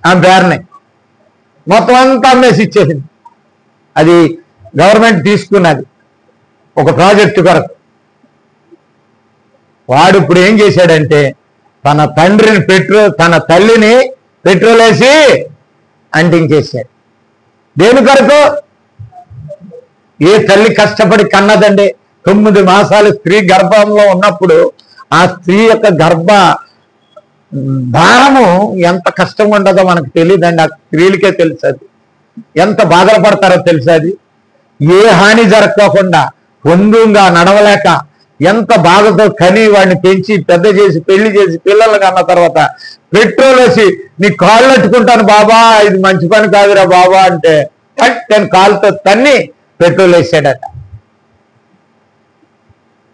ఆమె పేరుని. మొత్తం అంతా అమ్మేసి ఇచ్చేసింది. అది గవర్నమెంట్ తీసుకున్నది ఒక ప్రాజెక్టు కొరకు. వాడు ఇప్పుడు ఏం చేశాడంటే తన తల్లిని పెట్రోల్ వేసి అంటించేశాడు. దేని కొరకు? ఏ తల్లి కష్టపడి కన్నదండి? 9 మాసాలు స్త్రీ గర్భంలో ఉన్నప్పుడు ఆ స్త్రీ యొక్క గర్భ భారము ఎంత కష్టంగా ఉండదో మనకు తెలియదండి. ఆ స్త్రీలకే తెలుసు అది. ఎంత బాధలు పడతారో తెలుసు. అది ఏ హాని జరగకోకుండా పొందుగా నడవలేక ఎంత బాధతో కని వాడిని పెంచి పెద్ద చేసి పెళ్లి చేసి పిల్లలు కన్న తర్వాత పెట్రోల్ వేసి నీ కాళ్ళు అట్టుకుంటాను బాబా, ఇది మంచి పని కాదురా బాబా అంటే తను కాలుతో తన్ని పెట్రోల్ వేసాడట.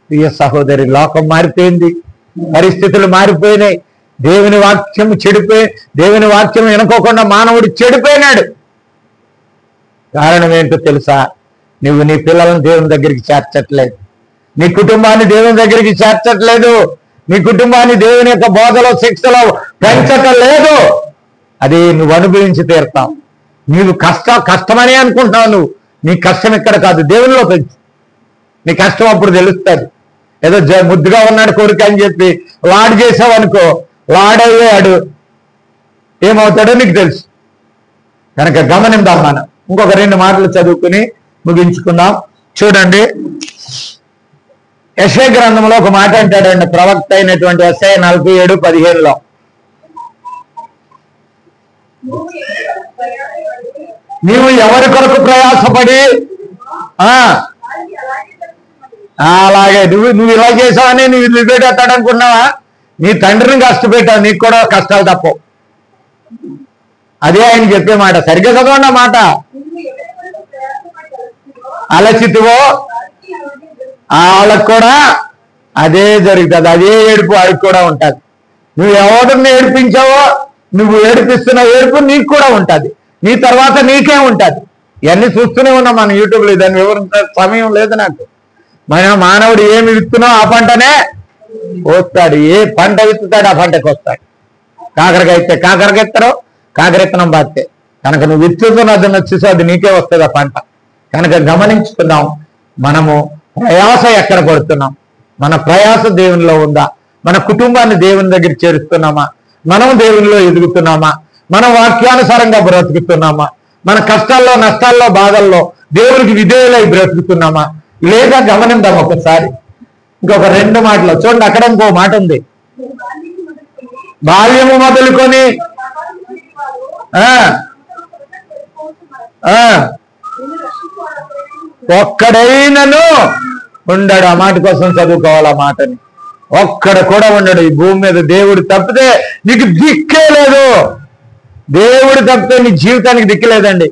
ప్రియ సహోదరి, లోకం మారిపోయింది, పరిస్థితులు మారిపోయినాయి, దేవుని వాక్యం దేవుని వాక్యం వినుకోకుండా మానవుడు చెడిపోయినాడు. కారణం ఏంటో తెలుసా? నువ్వు నీ పిల్లలను దేవుని దగ్గరికి చేర్చట్లేదు, నీ కుటుంబాన్ని దేవుని దగ్గరికి చేర్చట్లేదు, నీ కుటుంబాన్ని దేవుని యొక్క బోధలో శిక్షలో పెంచట్లేదు. అది నువ్వు అనుభవించి తీరుతావు. నీవు కష్టమని అనుకుంటున్నావు. నువ్వు నీ కష్టం ఇక్కడ కాదు, దేవునిలో పెంచు. నీ కష్టం అప్పుడు తెలుస్తుంది. ఏదో ముద్దుగా ఉన్నాడు కొడుకు అని చెప్పి లాడ్ చేసావు అనుకో, లాడయ్యాడు ఏమవుతాడో నీకు తెలుసు. కనుక గమనిద్దాం. మనం ఇంకొక 2 మాటలు చదువుకుని ముగించుకుందాం. చూడండి, యెషయా గ్రంథంలో ఒక మాట అంటాడండి ప్రవక్త అయినటువంటి యెషయా 47:15. నీవు ఎవరి కొరకు ప్రయాసపడి అలాగే నువ్వు ఇలా చేసావని నువ్వు వదిలిపెట్టేస్తాడు అనుకున్నావా? నీ తండ్రిని కష్టపెట్టావు, నీకు కూడా కష్టాలు తప్పవు. అదే ఆయన చెప్పే మాట. సరిగ్గా చదవండి మాట. అలసితువో వాళ్ళకు కూడా అదే జరుగుతుంది. అదే ఏడుపు వాడికి కూడా ఉంటుంది. నువ్వు ఎవరిని ఏడిపించావో, నువ్వు ఏడిపిస్తున్న ఏడుపు నీకు కూడా ఉంటుంది. నీ తర్వాత నీకే ఉంటుంది. ఇవన్నీ చూస్తూనే ఉన్నాం మనం యూట్యూబ్లో. దాన్ని వివరించ సమయం లేదు నాకు. మన మానవుడు ఏమి విత్తునో ఆ పంటనే వస్తాడు. ఏ పంట విత్తుతాడు ఆ పంటకు వస్తాడు. కాకరకాయ ఇస్తే కాకరకాయ ఇస్తారో, కాకరెత్తనం బాస్తే కనుక నువ్వు విత్తుతున్నది వచ్చేసి అది నీకే వస్తుంది ఆ పంట. కనుక గమనించుకుందాం, మనము ప్రయాస ఎక్కడ పడుతున్నాం? మన ప్రయాస దేవునిలో ఉందా? మన కుటుంబాన్ని దేవుని దగ్గర చేరుస్తున్నామా? మనం దేవునిలో ఎదుగుతున్నామా? మనం వాక్యానుసారంగా బ్రతుకుతున్నామా? మన కష్టాల్లో, నష్టాల్లో, బాధల్లో దేవునికి విధేయులై బ్రతుకుతున్నామా? లేదా గమనిద్దాం ఒకసారి. ఇంకొక 2 మాటలు చూడండి. అక్కడ ఇంకో మాట ఉంది. బాల్యము మొదలుకొని ఒక్కడైనను ఉండడు. ఆ మాట కోసం చదువుకోవాలి ఆ మాటని. ఒక్కడ కూడా ఉండడు ఈ భూమి మీద. దేవుడు తప్పితే నీకు దిక్కే లేదు. దేవుడు తప్పితే నీ జీవితానికి దిక్కు లేదండి.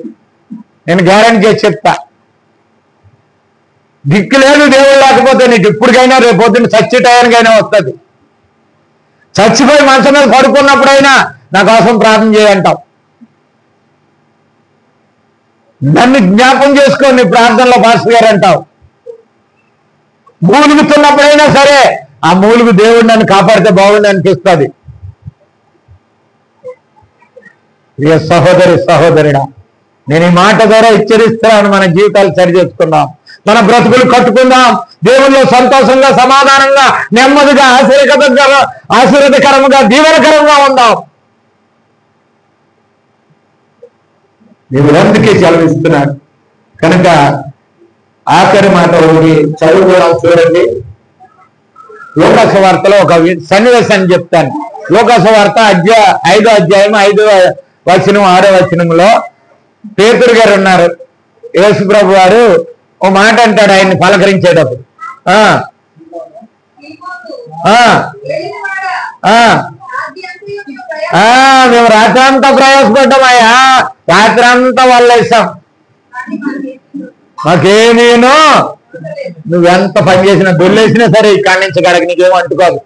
నేను గ్యారెంటీ చేసి చెప్తా. దిక్కు లేదు దేవుడు లేకపోతే నీకు. ఇప్పటికైనా రేపు పొద్దున్న చచ్చి టయానికైనా వస్తుంది. చచ్చిపోయి మనసు మీద పడుకున్నప్పుడైనా నా కోసం ప్రార్థన చేయంటావు. నన్ను జ్ఞాపం చేసుకోండి ప్రార్థనలో పాస్టర్ గారు అంటావు. మూలుగుతున్నప్పుడైనా సరే ఆ మూలుగు దేవుడు నన్ను కాపాడితే బాగుంది అనిపిస్తుంది. ఇక సహోదరి సహోదరుడా, నేను ఈ మాట ద్వారా హెచ్చరిస్తున్నాను. మన జీవితాలు సరి చేసుకుందాం, మన బ్రతుకులు కట్టుకుందాం, దేవుల్లో సంతోషంగా, సమాధానంగా, నెమ్మదిగా, ఆశీర్వదకరంగా, దీవెనకరంగా ఉందాం. దేవుడు అందుకే సెలవిస్తున్నాడు. కనుక ఆఖరి మాట ఒకటి చదువుకోవడం చూడండి. లోకా సువార్తలో ఒక సన్నివేశాన్ని చెప్తాను. లోకా సువార్త 5వ అధ్యాయం 5వ వచనం 6వ వచనంలో పేతురు గారు ఉన్నారు. యేసు ప్రభు వారు ఓ మాట అంటాడు ఆయన్ని పలకరించేటప్పుడు. మేము రాత్రి అంతా ప్రయాసపడ్డామయ్యా, రాత్రి అంతా వల్లేసాం, మాకేమీను నువ్వెంత పని చేసినా దొల్లేసినా సరే ఇక్కడి నుంచి గడకి నీకేమో అంటుకోదు.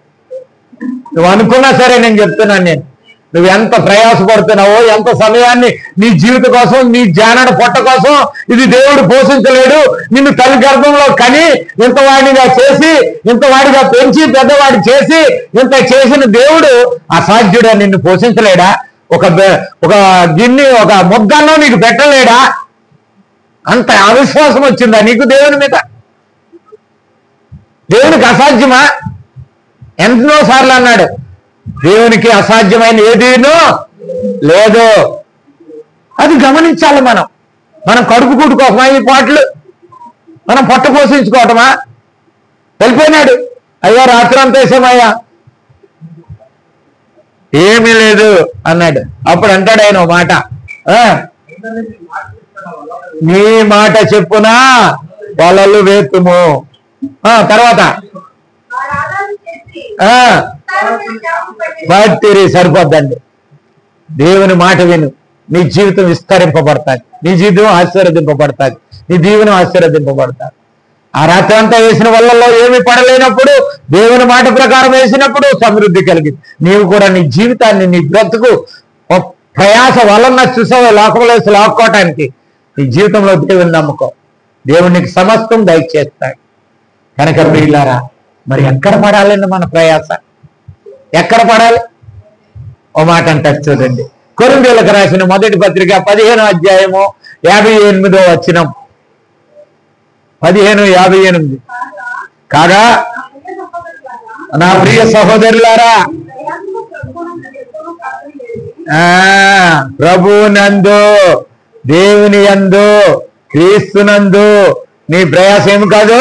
నువ్వు అనుకున్నా సరే నేను చెప్తున్నాను, నేను నువ్వెంత ప్రయాసపడుతున్నావో, ఎంత సమయాన్ని నీ జీవిత కోసం, నీ జానడ పొట్ట కోసం ఇది దేవుడు పోషించలేడు. నిన్ను తల్లి గర్భంలో కని ఇంతవాడిగా చేసి, ఇంతవాడిగా పెంచి పెద్దవాడి చేసి, ఇంత చేసిన దేవుడు అసాధ్యుడా నిన్ను పోషించలేడా? ఒక గిన్నె, ఒక ముద్దల్లో నీకు పెట్టలేడా? అంత అవిశ్వాసం వచ్చిందా నీకు దేవుని మీద? దేవునికి అసాధ్యమా? ఎన్నో సార్లు అన్నాడు, దేవునికి అసాధ్యమైన ఏదీనూ లేదు. అది గమనించాలి. మనం కడుపు కూడుకోవటమా ఈ పాటలు? మనం పొట్ట పోషించుకోవటమా? వెళ్ళిపోయినాడు. అయ్యా రాత్రి అంతా వేసామయ్యా, ఏమీ లేదు అన్నాడు. అప్పుడు అంటాడు ఆయన ఓ మాట, నీ మాట చెప్పునా వలలు వేతుము. తర్వాత బట్టిరి సరిపోద్దండి. దేవుని మాట విను, నీ జీవితం విస్తరింపబడతాది, నీ జీవితం ఆశీర్వదింపబడతాది, నీ జీవనం ఆశీర్వదింపబడతాది. ఆ రాత్రి అంతా వేసిన వల్లలో ఏమి పడలేనప్పుడు దేవుని మాట ప్రకారం వేసినప్పుడు సమృద్ధి కలిగింది. నీవు కూడా నీ జీవితాన్ని, నీ బ్రతుకు ప్రయాస వలన చూసావో లోకంలో లాక్కోవటానికి, నీ జీవితంలో దేవుని నమ్ముకో, దేవుడు నీకు సమస్తం దయచేస్తాడు. కనుక ప్రియులారా, మరి ఎక్కడ పడాలండి మన ప్రయాస? ఎక్కడ పడాలి? ఓ మాట అంటారు చూడండి. కొరింథీయులకు రాసిన మొదటి పత్రిక 15వ అధ్యాయము 58వ వచనం. 15:58. కాగా నా ప్రియ సహోదరులారా, ప్రభునందు, దేవుని యందు, క్రీస్తునందు నీ ప్రయాస ఏమి కాదు,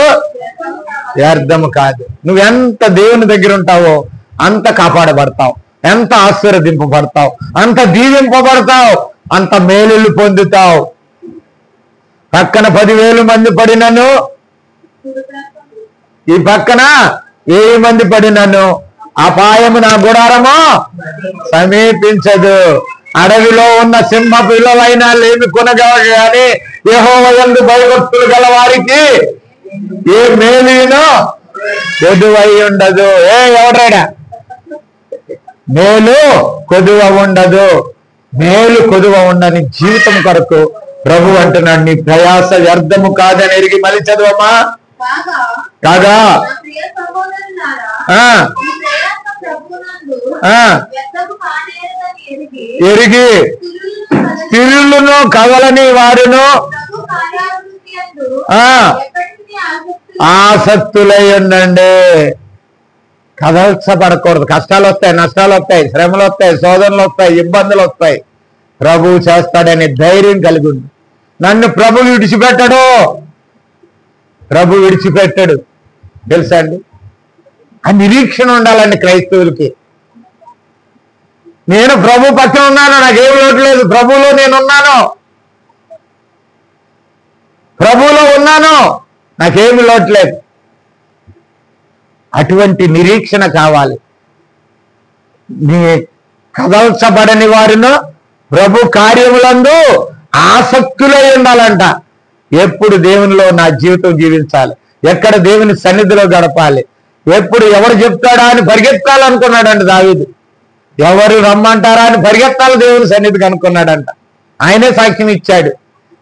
వ్యర్థము కాదు. నువ్వెంత దేవుని దగ్గర ఉంటావో అంత కాపాడబడతావు, ఎంత ఆశీర్వదింపబడతావు, అంత దీవింపబడతావు, అంత మేలులు పొందుతావు. పక్కన 10,000 మంది పడినను, ఈ పక్కన 1000 మంది పడినను అపాయము నా గుడారము సమీపించదు. అడవిలో ఉన్న సింహ పిల్లలైనా లేమి కొనగలరు కానీ యెహోవా యందు భయభక్తులు గల వారికి ఏ మేలును కొదువై ఉండదు. ఎవరైనా మేలు కొదువ ఉండదు. మేలు కొదువ ఉండని జీవితం కొరకు ప్రభు అంటున్నాడు, నీ ప్రయాస వ్యర్థము కాదని ఎరిగి మళ్ళీ చదువమ్మా. కాగా ఎరిగి స్త్రీలను కవలని వారును ఆసక్తులై ఉండండి. కదల్చబడకూడదు. కష్టాలు వస్తాయి, నష్టాలు వస్తాయి, శ్రమలు వస్తాయి, శోధనలు వస్తాయి, ఇబ్బందులు వస్తాయి. ప్రభువు చేస్తాడని ధైర్యం కలిగి ఉంది. నన్ను ప్రభు విడిచిపెట్టడు, ప్రభు విడిచిపెట్టడు. తెలుసా అండి? ఆ నిరీక్షణ ఉండాలండి క్రైస్తవులకి. నేను ప్రభు పక్కన ఉన్నాను, నాకేం లోటు లేదు, ప్రభువులో నేనున్నాను, ప్రభువులో ఉన్నాను, నాకేమి లోట్లేదు. అటువంటి నిరీక్షణ కావాలి. నీ కదల్చబడని వారిను ప్రభు కార్యములందు ఆసక్తులై ఉండాలంట. ఎప్పుడు దేవునిలో నా జీవితం జీవించాలి, ఎక్కడ దేవుని సన్నిధిలో గడపాలి, ఎప్పుడు ఎవరు చెప్తాడా అని పరిగెత్తాలనుకున్నాడంట దావీదు. ఎవరు రమ్మంటారా అని పరిగెత్తాలి దేవుని సన్నిధికి అనుకున్నాడంట. ఆయనే సాక్ష్యం ఇచ్చాడు.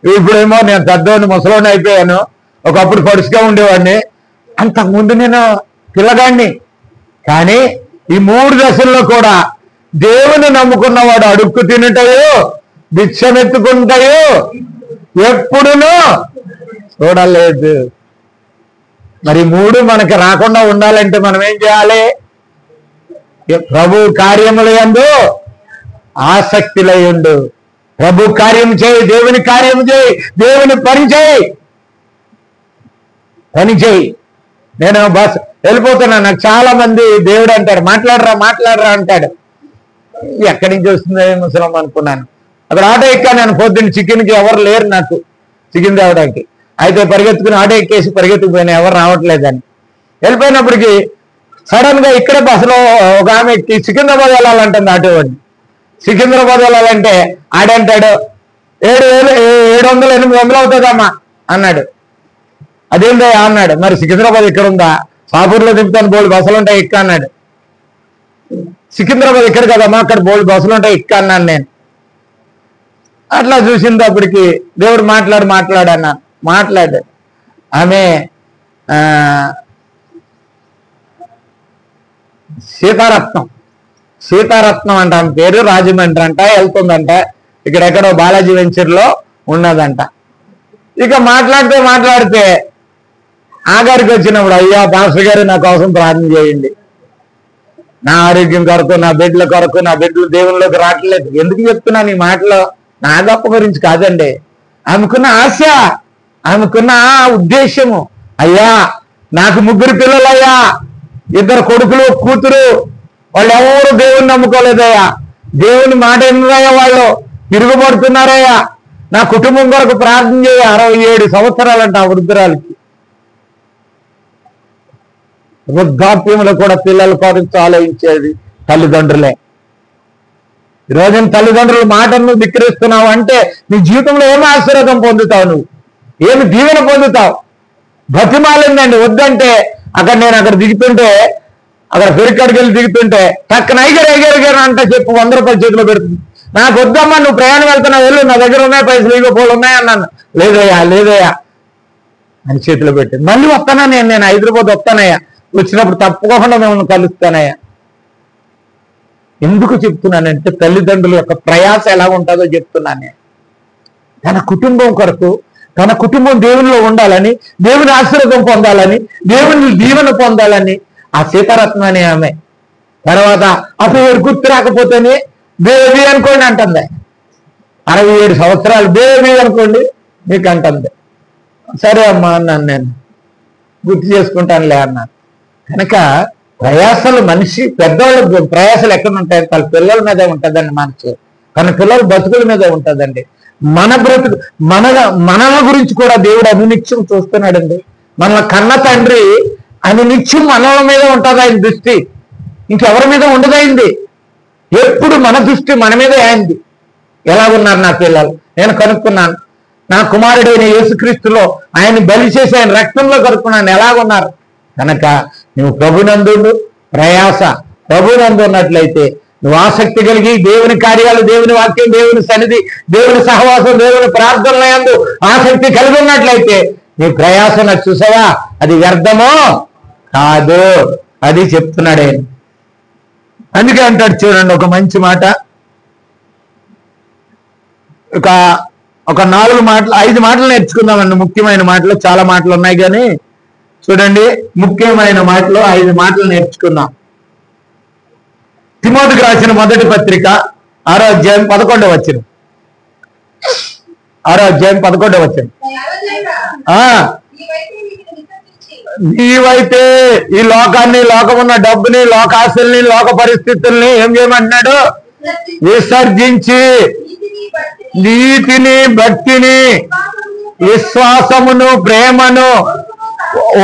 ఇప్పుడేమో నేను పెద్దోని ముసలోని అయిపోయాను, ఒకప్పుడు పడుచుగా ఉండేవాడిని, అంతకుముందు నేను పిల్లగాడిని. కానీ ఈ 3 దశల్లో కూడా దేవుని నమ్ముకున్నవాడు అడుక్కు తినుటయో భిక్షమెత్తుకుంటాయో ఎప్పుడునూ చూడలేదు. మరి 3 మనకి రాకుండా ఉండాలంటే మనం ఏం చేయాలి? ప్రభు కార్యముల యందు ఆసక్తిలై ఉండు. ప్రభు కార్యం చేయి, దేవుని కార్యం చేయి, దేవుని పని చేయి, పని చేయి. నేను బస్ వెళ్ళిపోతున్నా, నాకు చాలా మంది దేవుడు అంటాడు, మాట్లాడరా మాట్లాడరా అంటాడు. ఎక్కడి నుంచి వస్తుంది ముసలం అనుకున్నాను. అక్కడ ఆటో ఎక్కాను, నేను పొద్దున్న చికెన్కి ఎవరు లేరు నాకు చికెన్ తేవడానికి. అయితే పరిగెత్తుకుని ఆటో ఎక్కేసి పరిగెత్తుకుపోయినా, ఎవరు రావట్లేదని. వెళ్ళిపోయినప్పటికీ సడన్ గా ఇక్కడ బస్సులో ఒక ఆమె ఎక్కి సికింద్రాబాద్ వెళ్ళాలంటుంది ఆటో వాడిని. సికింద్రాబాద్ వెళ్ళాలంటే ఆడంటాడు 700 800 అవుతుందమ్మా అన్నాడు. అదేందా అన్నాడు. మరి సికింద్రాబాద్ ఇక్కడ ఉందా, సాపూర్లో దింపుతాను, బోల్డ్ బస్సులు ఉంటాయి ఎక్క అన్నాడు. సికింద్రాబాద్ ఇక్కడ కదమ్మా, అక్కడ బోల్డ్ బస్సులు ఉంటాయి ఎక్క అన్నాను నేను. అట్లా చూసినప్పటికి దేవుడు మాట్లాడన్నాను. మాట్లాడాడు. ఆమె సీతారత్నం అంట, ఆమె పేరు రాజమండ్రి అంట, వెళ్తుందంట. ఇక్కడెక్కడో బాలాజీ వెంచర్లో ఉన్నదంట. ఇక మాట్లాడితే ఆగారికి వచ్చినప్పుడు, అయ్యా పాస్టర్ గారు నా కోసం ప్రార్థన చేయండి, నా ఆరోగ్యం కొరకు, నా బిడ్డల కొరకు, నా బిడ్డలు దేవుళ్ళలోకి రావట్లేదు. ఎందుకు చెప్తున్నాను ఈ మాటలో? నా గొప్ప గురించి కాదండి. ఆమెకున్న ఆశ, ఆమెకున్న ఉద్దేశము, అయ్యా నాకు 3 పిల్లలయ్యా, 2 కొడుకులు, కూతురు, వాళ్ళు ఎవరు దేవుని నమ్ముకోలేదయ్యా, దేవుని మాట ఎన్నదయ్యా, వాళ్ళు తిరుగుబడుతున్నారయ్యా, నా కుటుంబం కొరకు ప్రార్థన చేయ. 67 సంవత్సరాలంట ఆ వృద్ధురాలకి. వృద్ధాప్యంలో కూడా పిల్లల కొరకు ఆలోచించేది తల్లిదండ్రులే. ఈరోజు తల్లిదండ్రుల మాటను ధిక్కరిస్తున్నావు అంటే నీ జీవితంలో ఏమి ఆశీర్వాదం పొందుతావు, నువ్వు ఏమి దీవెన పొందుతావు? బతిమాలిందండి వద్దంటే. నేను అక్కడ దిగుతుంటే, అక్కడ ఫెరికాడికి వెళ్ళి దిగుతుంటే పక్కన ఐగర్ అంటే చెప్పు 100 రూపాయలు చేతిలో పెడుతుంది. నాకు వద్దమ్మా, నువ్వు ప్రయాణం వెళ్తున్నావు, వెళ్ళు, నా దగ్గర ఉన్నాయి పైసలు, ఇగో పోలు ఉన్నాయి అన్నాను. లేదయ్యా అని చేతిలో పెట్టింది. మళ్ళీ వస్తానా నేను హైదరాబాద్ వస్తానయ్యా, వచ్చినప్పుడు తప్పకుండా మిమ్మల్ని కలుస్తానయ్యా. ఎందుకు చెప్తున్నానంటే తల్లిదండ్రుల యొక్క ప్రయాస ఎలా ఉంటుందో చెప్తున్నాను నేను. తన కుటుంబం కొరకు, తన కుటుంబం దేవునిలో ఉండాలని, దేవుని ఆశీర్వాదం పొందాలని, దేవుని దీవెన పొందాలని ఆ సీతారత్నం అనే ఆమె. తర్వాత అప్పుడు గుర్తు రాకపోతేనే బేబీ అనుకోండి అంటుంది. 67 సంవత్సరాలు బేబీ అనుకోండి మీకు అంటుంది. సరే అమ్మా అన్నాను, నేను గుర్తు చేసుకుంటానులే అన్నాను. కనుక ప్రయాసలు, మనిషి పెద్దవాళ్ళ ప్రయాసలు ఎక్కడ ఉంటాయి? తన పిల్లల మీదే ఉంటుందండి మనసు, తన పిల్లల బతుకుల మీదే ఉంటుందండి. మన బ్రతుకు, మనల గురించి కూడా దేవుడు అనునిత్యం చూస్తున్నాడండి. మన కన్న తండ్రి అనునిత్యం మనల మీద ఉంటుంది ఆయన దృష్టి, ఇంకెవరి మీద ఉండదైంది. ఎప్పుడు మన దృష్టి మన మీదే అయింది. ఎలాగున్నారు నా పిల్లలు? నేను కనుక్కున్నాను. నా కుమారుడైన యేసుక్రీస్తులో ఆయన బలి చేసి ఆయన రక్తంలో కనుక్కున్నాను ఎలాగున్నారు. కనుక నువ్వు ప్రభునందు ప్రయాస, ప్రభునందు ఉన్నట్లయితే నువ్వు ఆసక్తి కలిగి దేవుని కార్యాలు, దేవుని వాక్యం, దేవుని సన్నిధి, దేవుని సహవాసం, దేవుని ప్రార్థనల యందు ఆసక్తి కలిగి ఉన్నట్లయితే నీ ప్రయాస నాకు చూసావా, అది వ్యర్థమో కాదు. అది చెప్తున్నాడు ఆయన. అందుకే అంటాడు చూడండి ఒక మంచి మాట, ఒక 4 మాటలు 5 మాటలు నేర్చుకుందామండి. ముఖ్యమైన మాటలు చాలా మాటలు ఉన్నాయి కానీ చూడండి, ముఖ్యమైన మాటలు 5 మాటలు నేర్చుకుందాం. తిమోతికి రాసిన మొదటి పత్రిక 6వ అధ్యాయం 11వ వచనం. 6వ అధ్యాయం 11వ వచనం. నీవైతే ఈ లోకాన్ని, లోకమున్న డబ్బుని, లోకాశల్ని, లోక పరిస్థితుల్ని ఏం చేయమంటున్నాడు? విసర్జించి నీతిని, భక్తిని, విశ్వాసమును, ప్రేమను,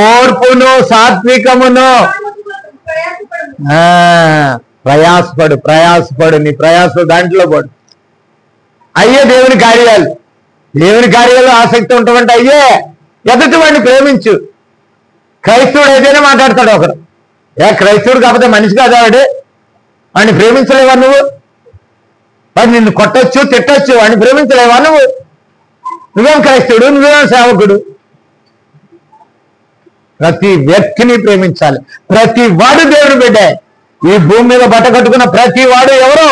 ఓర్పును, సాత్వికమును ప్రయాసపడు. నీ ప్రయాస దాంట్లో పడు. అయ్యే దేవుని కార్యాలు. దేవుని కార్యాలు ఆసక్తి ఉంటామంటే అయ్యే ఎదుటి వాడిని ప్రేమించు. క్రైస్తవుడు అయితేనే మాట్లాడతాడు ఒకడు. క్రైస్తవుడు కాకపోతే మనిషి కాదు వాడు. వాడిని ప్రేమించలేవా నువ్వు? వాడు నిన్ను కొట్టచ్చు, తిట్టచ్చు, వాడిని ప్రేమించలేవా నువ్వు? నువ్వేం క్రైస్తవుడు, నువ్వేం సేవకుడు? ప్రతి వ్యక్తిని ప్రేమించాలి. ప్రతి వాడు దేవుని బిడ్డే. ఈ భూమి మీద బట్ట కట్టుకున్న ప్రతి వాడు ఎవరో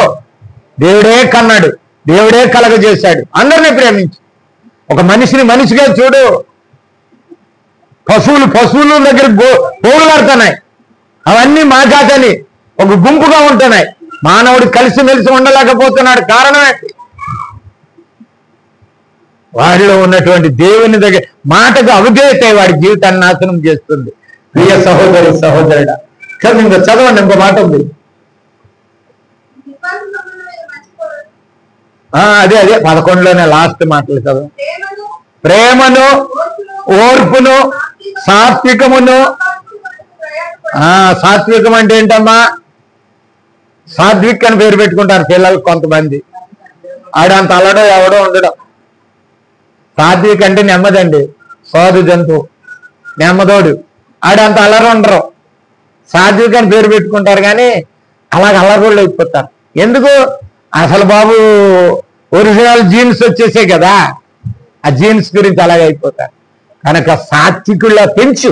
దేవుడే కన్నాడు, దేవుడే కలగజేశాడు. అందరినీ ప్రేమించు. ఒక మనిషిని మనిషిగా చూడు. పశువులు దగ్గర పోగులాడుతున్నాయి, అవన్నీ మా జాతని ఒక గుంపుగా ఉంటున్నాయి. మానవుడు కలిసిమెలిసి ఉండలేకపోతున్నాడు. కారణమే వాడిలో ఉన్నటువంటి దేవుని దగ్గర మాటకు అవధేయత వాడి జీవితాన్ని నాశనం చేస్తుంది. ప్రియ సహోదరి, సహోదరుడా, ఇంకా చదవండి. ఇంకో మాట ఉంది. అదే 11లోనే లాస్ట్ మాటలు చదవ. ప్రేమను, ఓర్పును, సాత్వికమును. సాత్వికం అంటే ఏంటమ్మా? సాత్విక్ అని పేరు పెట్టుకుంటారు పిల్లలు కొంతమంది. ఆడంత అలడో ఎవడో ఉండడం. సాత్విక్ అంటే నెమ్మదండి. సోదు జంతువు, నెమ్మదోడు. ఆడంత అల్లరు ఉండరు. సాత్విక్ అని పేరు పెట్టుకుంటారు కానీ అలాగ అల్లరోళ్ళు అయిపోతారు. ఎందుకు? అసలు బాబు ఒరిజినల్ జీన్స్ వచ్చేసే కదా, ఆ జీన్స్ గురించి అలాగే అయిపోతారు. కనుక సాత్వికుళ్ళ పెంచు,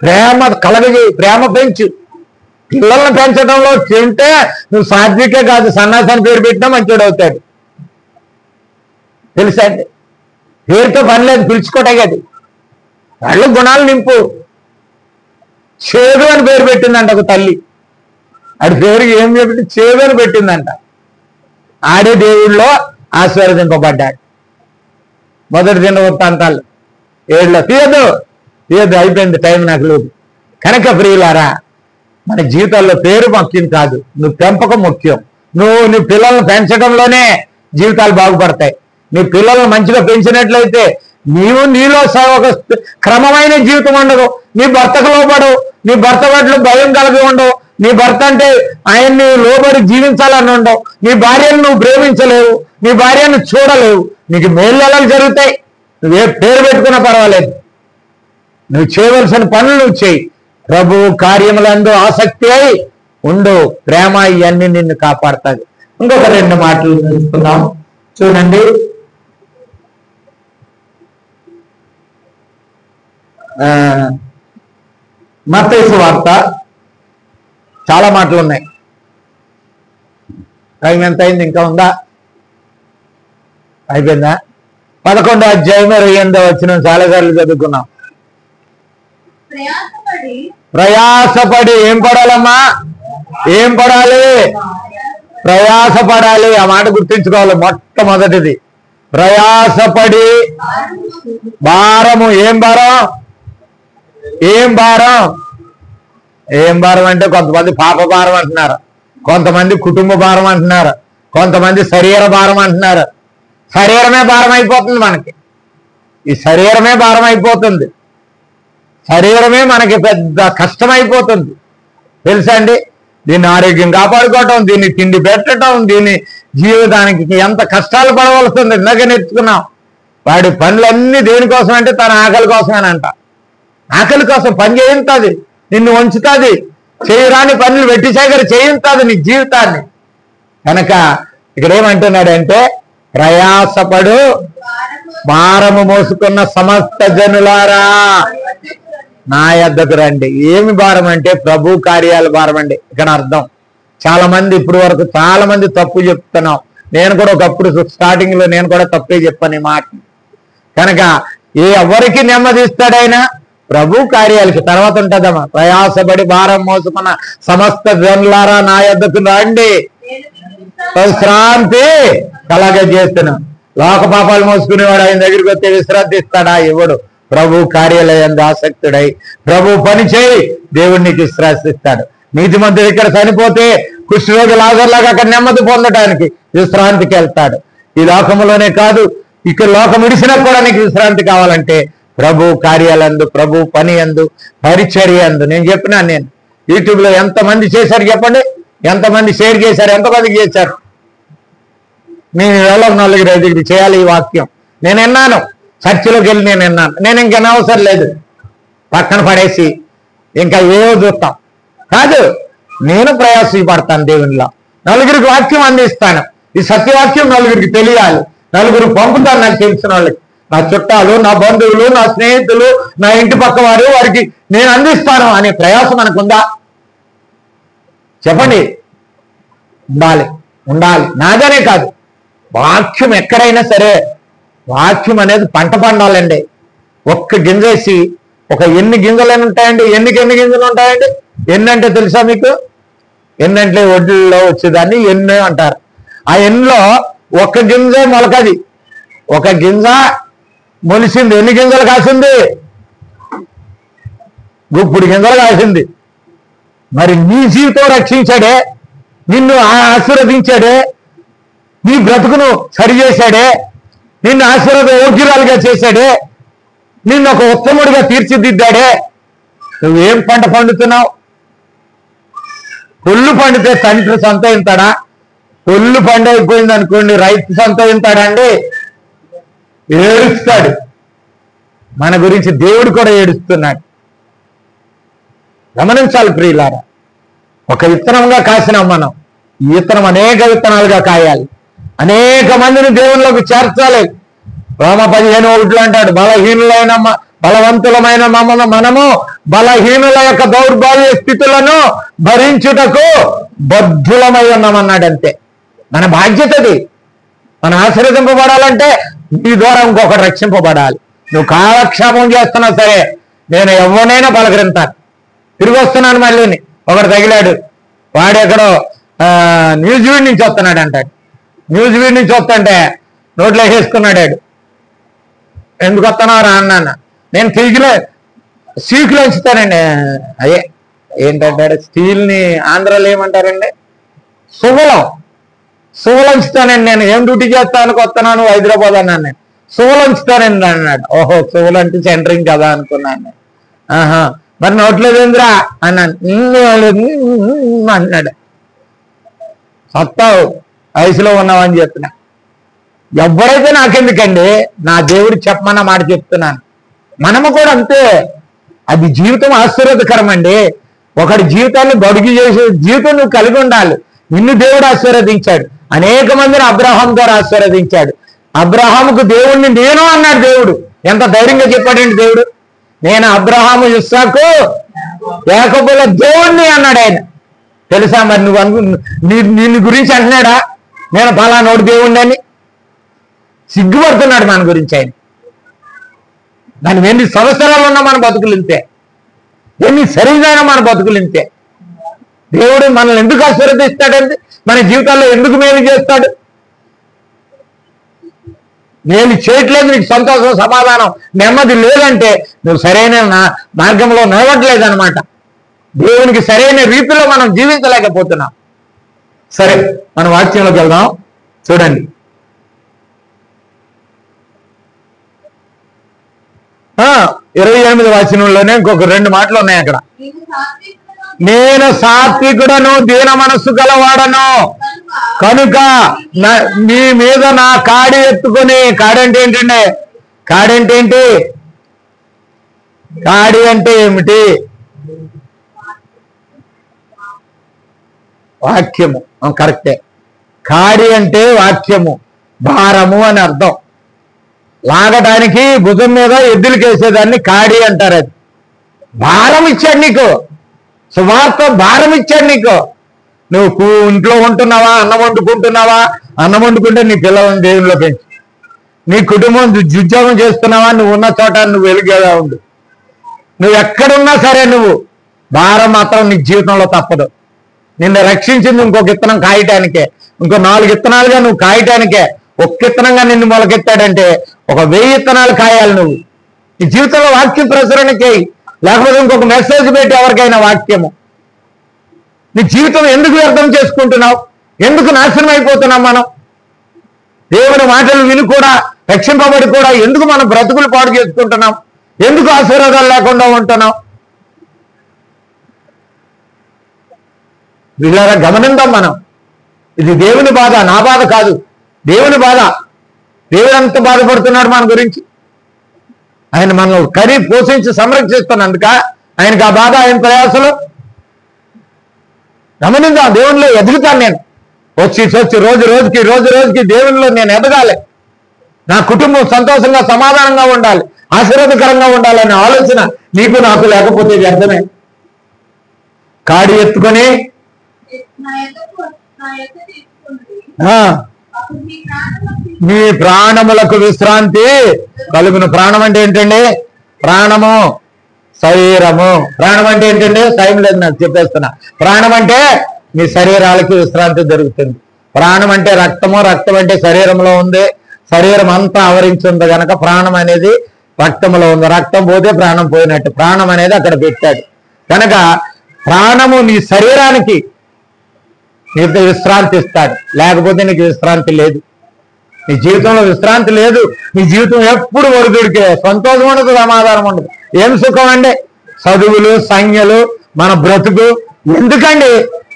ప్రేమ కలగజేయి, ప్రేమ పెంచు. పిల్లల్ని పెంచడంలో తింటే నువ్వు సాత్వికే కాదు, సన్నాసాన్ని పేరు పెట్టినా మంచోడు అవుతాడు. తెలుసా అండి? పేరుతో పని లేదు, పిలుచుకోటే కదా. వాళ్ళు గుణాలు నింపు. చేదు అని పేరు పెట్టిందంట ఒక తల్లి. ఆడి పేరు ఏం చెప్పి చేదు అని పెట్టిందంట. ఆడే దేవుళ్ళలో ఆశీర్వదింపబడ్డాడు. మొదటి దినవృత్తాంతాలు 7లో తీయదు అయిపోయింది, టైం నాకు లేదు. కనుక ప్రియులారా, మన జీవితాల్లో పేరు ముఖ్యం కాదు, నువ్వు పెంపకం ముఖ్యం. నీ పిల్లల్ని పెంచడంలోనే జీవితాలు బాగుపడతాయి. నీ పిల్లల్ని మంచిగా పెంచినట్లయితే నీలో ఒక క్రమమైన జీవితం ఉండదు. నీ భర్తకు లోబడవు, నీ భర్త పట్ల భయం కలిగి ఉండవు, నీ భర్త అంటే ఆయన్ని లోబడి జీవించాలని ఉండవు, నీ భార్యను నువ్వు ప్రేమించలేవు, నీ భార్యను చూడలేవు. నీకు మేలు జరుగుతాయి. నువ్వే పేరు పెట్టుకున్నా పర్వాలేదు, నువ్వు చేయవలసిన పనులు నువ్వు చేయి. ప్రభు కార్యములందు ఆసక్తి అయి ఉండు. ప్రేమ ఇవన్నీ నిన్ను కాపాడుతుంది. ఇంకొక 2 మాటలు తెలుసుకుందాం. చూడండి, మత్తయి సువార్త. చాలా మాటలు ఉన్నాయి. టైం ఎంత అయింది? ఇంకా ఉందా? అయిపోయిందా? 11వ అధ్యాయం 28వ వచనం చాలాసార్లు చదువుకున్నాం. ప్రయాసపడి ఏం పడాలమ్మా? ఏం పడాలి? ప్రయాసపడాలి. ఆ మాట గుర్తించుకోవాలి. మొట్టమొదటిది ప్రయాసపడి భారము. ఏం భారం? ఏం భారం? ఏం భారం అంటే కొంతమంది పాప భారం అంటున్నారు, కొంతమంది కుటుంబ భారం అంటున్నారు, కొంతమంది శరీర భారం అంటున్నారు. శరీరమే భారం అయిపోతుంది మనకి. ఈ శరీరమే భారం అయిపోతుంది. శరీరమే మనకి పెద్ద కష్టమైపోతుంది. తెలుసా అండి? దీన్ని ఆరోగ్యం కాపాడుకోవటం, దీన్ని తిండి పెట్టడం, దీన్ని జీవితానికి ఎంత కష్టాలు పడవలసింది. ఇందాక నేర్చుకున్నాం. వాడి పనులన్నీ దేనికోసం అంటే తన ఆకలి కోసమేనంట. ఆకలి కోసం పని చేయించుతుంది, నిన్ను ఉంచుతుంది, చేయరాని పనులు వెట్టి సేకర చేయించుతుంది నీ జీవితాన్ని. కనుక ఇక్కడ ఏమంటున్నాడంటే, ప్రయాసపడు భారము మోసుకున్న సమస్త జనులారా నా యొద్దకు రండి. ఏమి భారం అంటే ప్రభు కార్యాల భారం అండి ఇక్కడ అర్థం. చాలా మంది ఇప్పుడు వరకు చాలా మంది తప్పు చెప్తున్నాం. నేను కూడా ఒకప్పుడు స్టార్టింగ్ లో నేను కూడా తప్పే చెప్పాను ఈ మాట. కనుక ఎవరికి నెమ్మదిస్తాడైనా ప్రభు కార్యాలకి తర్వాత ఉంటుందమ్మా. ప్రయాసపడి భారం మోసుకున్న సమస్త జనులారా నా యొద్దకు రండి, విశ్రాంతి కలగజేస్తున్నాం. లోక పాపాలు మోసుకునేవాడు ఆయన దగ్గరికి వస్తే విశ్రాంతి ఇస్తాడా? ఇవ్వడు. ప్రభు కార్యాలయంలో ఆసక్తుడై ప్రభు పని చేయి, దేవుడు నీకు విశ్రాంతి ఇస్తాడు. నీతిమంతుడు ఇక్కడ చనిపోతే కుష్ఠరోగి లాజరులాగా అక్కడ నెమ్మది పొందడానికి విశ్రాంతికి వెళ్తాడు. ఈ లోకంలోనే కాదు, ఇక్కడ లోకం విడిసినా కూడా నీకు విశ్రాంతి కావాలంటే ప్రభు కార్యాలందు, ప్రభు పని అందు, పరిచర్య అందు. నేను చెప్పినాను, నేను యూట్యూబ్ లో ఎంతమంది చేశారు చెప్పండి, ఎంతమంది షేర్ చేశారు, ఎంతమందికి చేశారు? నేను 4-5 చేయాలి ఈ వాక్యం. నేను విన్నాను, చర్చిలోకి వెళ్ళి నేను విన్నాను. నేను ఇంకా అవసరం లేదు పక్కన పడేసి ఇంకా ఏవో చూస్తాం కాదు. నేను ప్రయాసపడతాను దేవునిలో, నలుగురికి వాక్యం అందిస్తాను. ఈ సత్యవాక్యం నలుగురికి తెలియాలి, నలుగురు పంపుతాను. నాకు తెలిసిన వాళ్ళకి, నా చుట్టాలు, నా బంధువులు, నా స్నేహితులు, నా ఇంటి పక్క వారికి నేను అందిస్తాను అనే ప్రయాసం మనకుందా? చెప్పండి. ఉండాలి, ఉండాలి. నాదనే కాదు, వాక్యం ఎక్కడైనా సరే వాక్యం అనేది పంట పండాలండి. ఒక్క గింజేసి ఎన్ని గింజలు ఉంటాయండి? ఎన్ని గింజలు ఉంటాయండి? ఎన్ని అంటే తెలుసా మీకు? ఎన్నంటే ఒడ్డుల్లో వచ్చేదాన్ని ఎన్ను అంటారు. ఆ ఎన్నులో ఒక్క గింజ మొలకది, ఒక గింజ మొలిసింది. ఎన్ని గింజలు కాసింది? గుప్పుడు గింజలు కాసింది. మరి నీ జీవితం రక్షించాడే, నిన్ను ఆశీర్వదించాడే, నీ బ్రతుకును సరిచేశాడే, నిన్ను ఆశీర్వాద యోగ్యురాలుగా చేశాడే, నిన్ను ఒక ఉత్తముడిగా తీర్చిదిద్దాడే. నువ్వేం పంట పండుతున్నావు? పొల్లు పండితే తండ్రి సంతోషిస్తాడా? పొల్లు పండైపోయింది అనుకోండి, రైతు సంతోషిస్తాడండి? ఏడుస్తాడు. మన గురించి దేవుడు కూడా ఏడుస్తున్నాడు. గమనించాలి ప్రియులారా. ఒక విత్తనంగా కాసినాం మనం, ఈ విత్తనం అనేక విత్తనాలుగా కాయాలి, అనేక మందిని దేవుళ్ళలోకి చేర్చాలి. రోమ 15:1 అంటాడు, బలవంతులమైన మనము బలహీనుల యొక్క దౌర్భాగ్య స్థితులను భరించుటకు బద్ధులమై ఉన్నామన్నాడంతే. మన బాధ్యతది. మనం ఆశీర్వదింపబడాలంటే నీ ద్వారా ఇంకొకటి రక్షింపబడాలి. నువ్వు కాలక్షేపం చేస్తున్నా సరే నేను ఎవరినైనా పలకరింతాను. తిరిగి వస్తున్నాను, మళ్ళీ ఒకడు తగిలాడు, వాడెక్కడో న్యూజిలాండ్ నుంచి వస్తున్నాడు అంటాడు. న్యూజిలాండ్ నుంచి వస్తుంటే నోట్లో వేసుకున్నాడు. ఎందుకు వస్తున్నారా అన్నాను. నేను తిరిగిలో సీకులు ఉంచుతానండి. అయ్యే ఏంటంటాడు, స్టీల్ని ఆంధ్రాలో ఏమంటారండి? సువ్వలు ఉంచుతానండి. నేను ఏం డ్యూటీ చేస్తాను, వస్తున్నాను హైదరాబాద్ అన్నాను. నేను సువ్వలు ఉంచుతానండి అన్నాడు. ఓహో, సువ్వలు అంటే సెంటరింగ్ కదా అనుకున్నాను. ఆహా, మరి నోట్లేదేంద్రా అన్నాను. అన్నాడు. సత్తావు, వయసులో ఉన్నావని చెప్పిన. ఎవరైతే నాకెందుకండి, నా దేవుడు చెప్పమన్న మాట చెప్తున్నాను. మనము కూడా అంతే. అది జీవితం ఆశీర్వాదకరం అండి. ఒకటి జీవితాన్ని బడుగు చేసే జీవితం నువ్వు కలిగి ఉండాలి. నిన్ను దేవుడు ఆశీర్వదించాడు. అనేక మందిని అబ్రహాం ద్వారా ఆశీర్వదించాడు. అబ్రహాముకు దేవుణ్ణి నేను అన్నాడు దేవుడు. ఎంత ధైర్యంగా చెప్పాడండి దేవుడు. నేను అబ్రహాము, ఇస్సాకు, యాకోబుల దేవుణ్ణి అన్నాడు ఆయన. తెలుసా మరి నువ్వు నిన్ను గురించి అంటున్నాడా నేను ఫలానోడు దేవుణ్ణి అని? సిగ్గుపడుతున్నాడు మన గురించి ఆయన. దాని ఎన్ని సంవత్సరాలు ఉన్నా మన బతుకులు ఇంతే, ఎన్ని సరిగ్గా మన బతుకులు ఇంతే. దేవుడు మనల్ని ఎందుకు ఆశీర్వదిస్తాడండి? మన జీవితాల్లో ఎందుకు మేలు చేస్తాడు? నేను చేయట్లేదు, నీకు సంతోషం, సమాధానం, నెమ్మది లేదంటే నువ్వు సరైన మార్గంలో నిలవట్లేదన్నమాట. దేవునికి సరైన రీతిలో మనం జీవించలేకపోతున్నాం. సరే, మన వాక్యంలోకి వెళ్దాం. చూడండి, 28వ వచనంలోనే ఇంకొక 2 మాటలు ఉన్నాయి అక్కడ. నేను సాత్వికుడను, దీన మనస్సు గలవాడను కనుక మీ మీద నా కాడి ఎత్తుకొని. కాడంటే ఏంటండి? కాడంటే ఏంటి? కాడి అంటే ఏమిటి? వాక్యము. కరెక్టే. కాడి అంటే వాక్యము, భారము అని అర్థం. లాగడానికి భుజం మీద ఎద్దులకేసేదాన్ని కాడి అంటారు. అది భారం ఇచ్చాడు నీకు, సువార్త భారం ఇచ్చాడు నీకు. నువ్వు ఇంట్లో ఉంటున్నావా, అన్నం వండుకుంటున్నావా? అన్నం వండుకుంటే నీ పిల్లలను దేవునిలో పెంచు. నీ కుటుంబం ఉద్యోగం చేస్తున్నావా? నువ్వు ఉన్న చోట నువ్వు వెలుగేలా ఉండు. నువ్వు ఎక్కడున్నా సరే నువ్వు భారం మాత్రం నీ జీవితంలో తప్పదు. నిన్ను రక్షించింది ఇంకొక ఇత్తనం కాయటానికే, ఇంకో 4 ఇత్తనాలుగా నువ్వు కాయటానికే. ఒక్క ఇత్తనంగా నిన్ను మొలకెత్తాడంటే ఒక 1000 ఇత్తనాలు కాయాలి నువ్వు. నీ జీవితంలో వాక్యం ప్రచురణ చేయి, లేకపోతే ఇంకొక మెసేజ్ పెట్టి ఎవరికైనా వాక్యము. నీ జీవితం ఎందుకు వ్యర్థం చేసుకుంటున్నావు? ఎందుకు నాశనం అయిపోతున్నాం మనం? దేవుని మాటలు విని కూడా, రక్షింపబడి కూడా ఎందుకు మనం బ్రతుకులు పాడు చేసుకుంటున్నాం? ఎందుకు ఆశీర్వాదాలు లేకుండా ఉంటున్నాం? వీళ్ళ గమనిద్దాం మనం. ఇది దేవుని బాధ, నా బాధ కాదు. దేవుని బాధ. దేవుడు ఎంత బాధపడుతున్నాడు మన గురించి. ఆయన మనల్ని కరి పోషించి సంరక్షిస్తున్నందుక ఆయనకు ఆ బాధ, ఆయన ప్రయాసలు. గమనిద్దాం. దేవునిలో ఎదుగుతాను నేను. వచ్చి రోజు రోజుకి దేవునిలో నేను ఎదగాలి. నా కుటుంబం సంతోషంగా, సమాధానంగా ఉండాలి, ఆశీర్వాదకరంగా ఉండాలనే ఆలోచన నీకు నాకు లేకపోతే వ్యర్థమే. కాడి ఎత్తుకొని మీ ప్రాణములకు విశ్రాంతి కలుగును. ప్రాణం అంటే ఏంటండి? ప్రాణము, శరీరము. ప్రాణం అంటే ఏంటండి? టైం లేదు నాకు, చెప్పేస్తున్నా. ప్రాణం అంటే మీ శరీరాలకి విశ్రాంతి దొరుకుతుంది. ప్రాణం అంటే రక్తము, రక్తం అంటే శరీరంలో ఉంది. శరీరం అంతా ఆవరించింది కనుక ప్రాణం అనేది రక్తంలో ఉంది. రక్తం పోతే ప్రాణం పోయినట్టు. ప్రాణం అనేది అక్కడ పెట్టాడు కనుక ప్రాణము నీ శరీరానికి నీకు విశ్రాంతి ఇస్తాడు. లేకపోతే నీకు విశ్రాంతి లేదు. నీ జీవితంలో విశ్రాంతి లేదు. నీ జీవితం ఎప్పుడు ఒడిదుడికే, సంతోషం ఉండదు, సమాధానం ఉండదు. ఏం సుఖం అండి? చదువులు, సంజ్ఞలు, మన బ్రతుకు ఎందుకండి?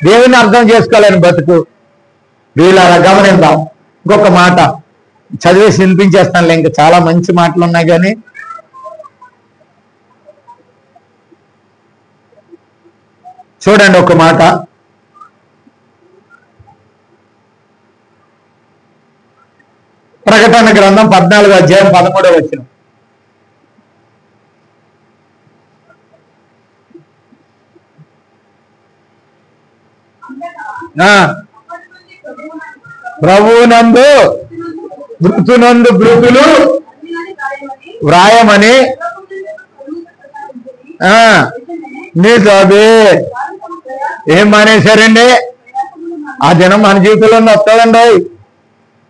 దేవుని అర్థం చేసుకోలేని బతుకు. వీళ్ళ గమనిద్దాం. ఇంకొక మాట చదివేసి వినిపించేస్తానులే, ఇంకా చాలా మంచి మాటలు ఉన్నాయి కానీ చూడండి ఒక మాట. ప్రకటన గ్రంథం 14వ అధ్యాయం 13వ వచనం. ప్రభువునందు మృతునందు మృతులు వ్రాయమని నీతో అదే ఏం మానేశారండి? ఆ దినం మన జీవితంలో వస్తుందండి.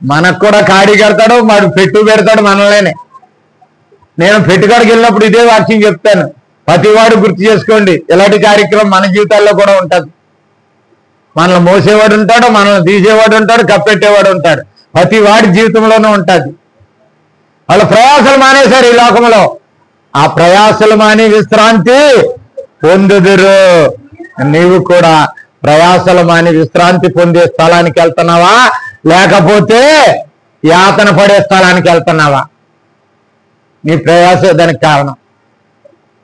మనకు కూడా కాడి కడతాడు, వాడు పెట్టు పెడతాడు మనల్ని. నేను పెట్టుకాడికి వెళ్ళినప్పుడు ఇదే వాక్యం చెప్తాను. ప్రతివాడు గుర్తు చేసుకోండి, ఇలాంటి కార్యక్రమం మన జీవితాల్లో కూడా ఉంటుంది. మనల్ని మోసేవాడు ఉంటాడు, మనల్ని తీసేవాడు ఉంటాడు, కప్పెట్టేవాడు ఉంటాడు. ప్రతి వాడి జీవితంలోనూ ఉంటుంది. వాళ్ళ ప్రయాసాలు మానేశారు ఈ లోకంలో. ఆ ప్రయాసాలు మాని విశ్రాంతి పొందుదురు. నీవు కూడా ప్రయాసాలు మాని విశ్రాంతి పొందే స్థలానికి వెళ్తున్నావా, లేకపోతే యాతన పడే స్థలానికి వెళ్తున్నావా? నీ ప్రయాస దానికి కారణం.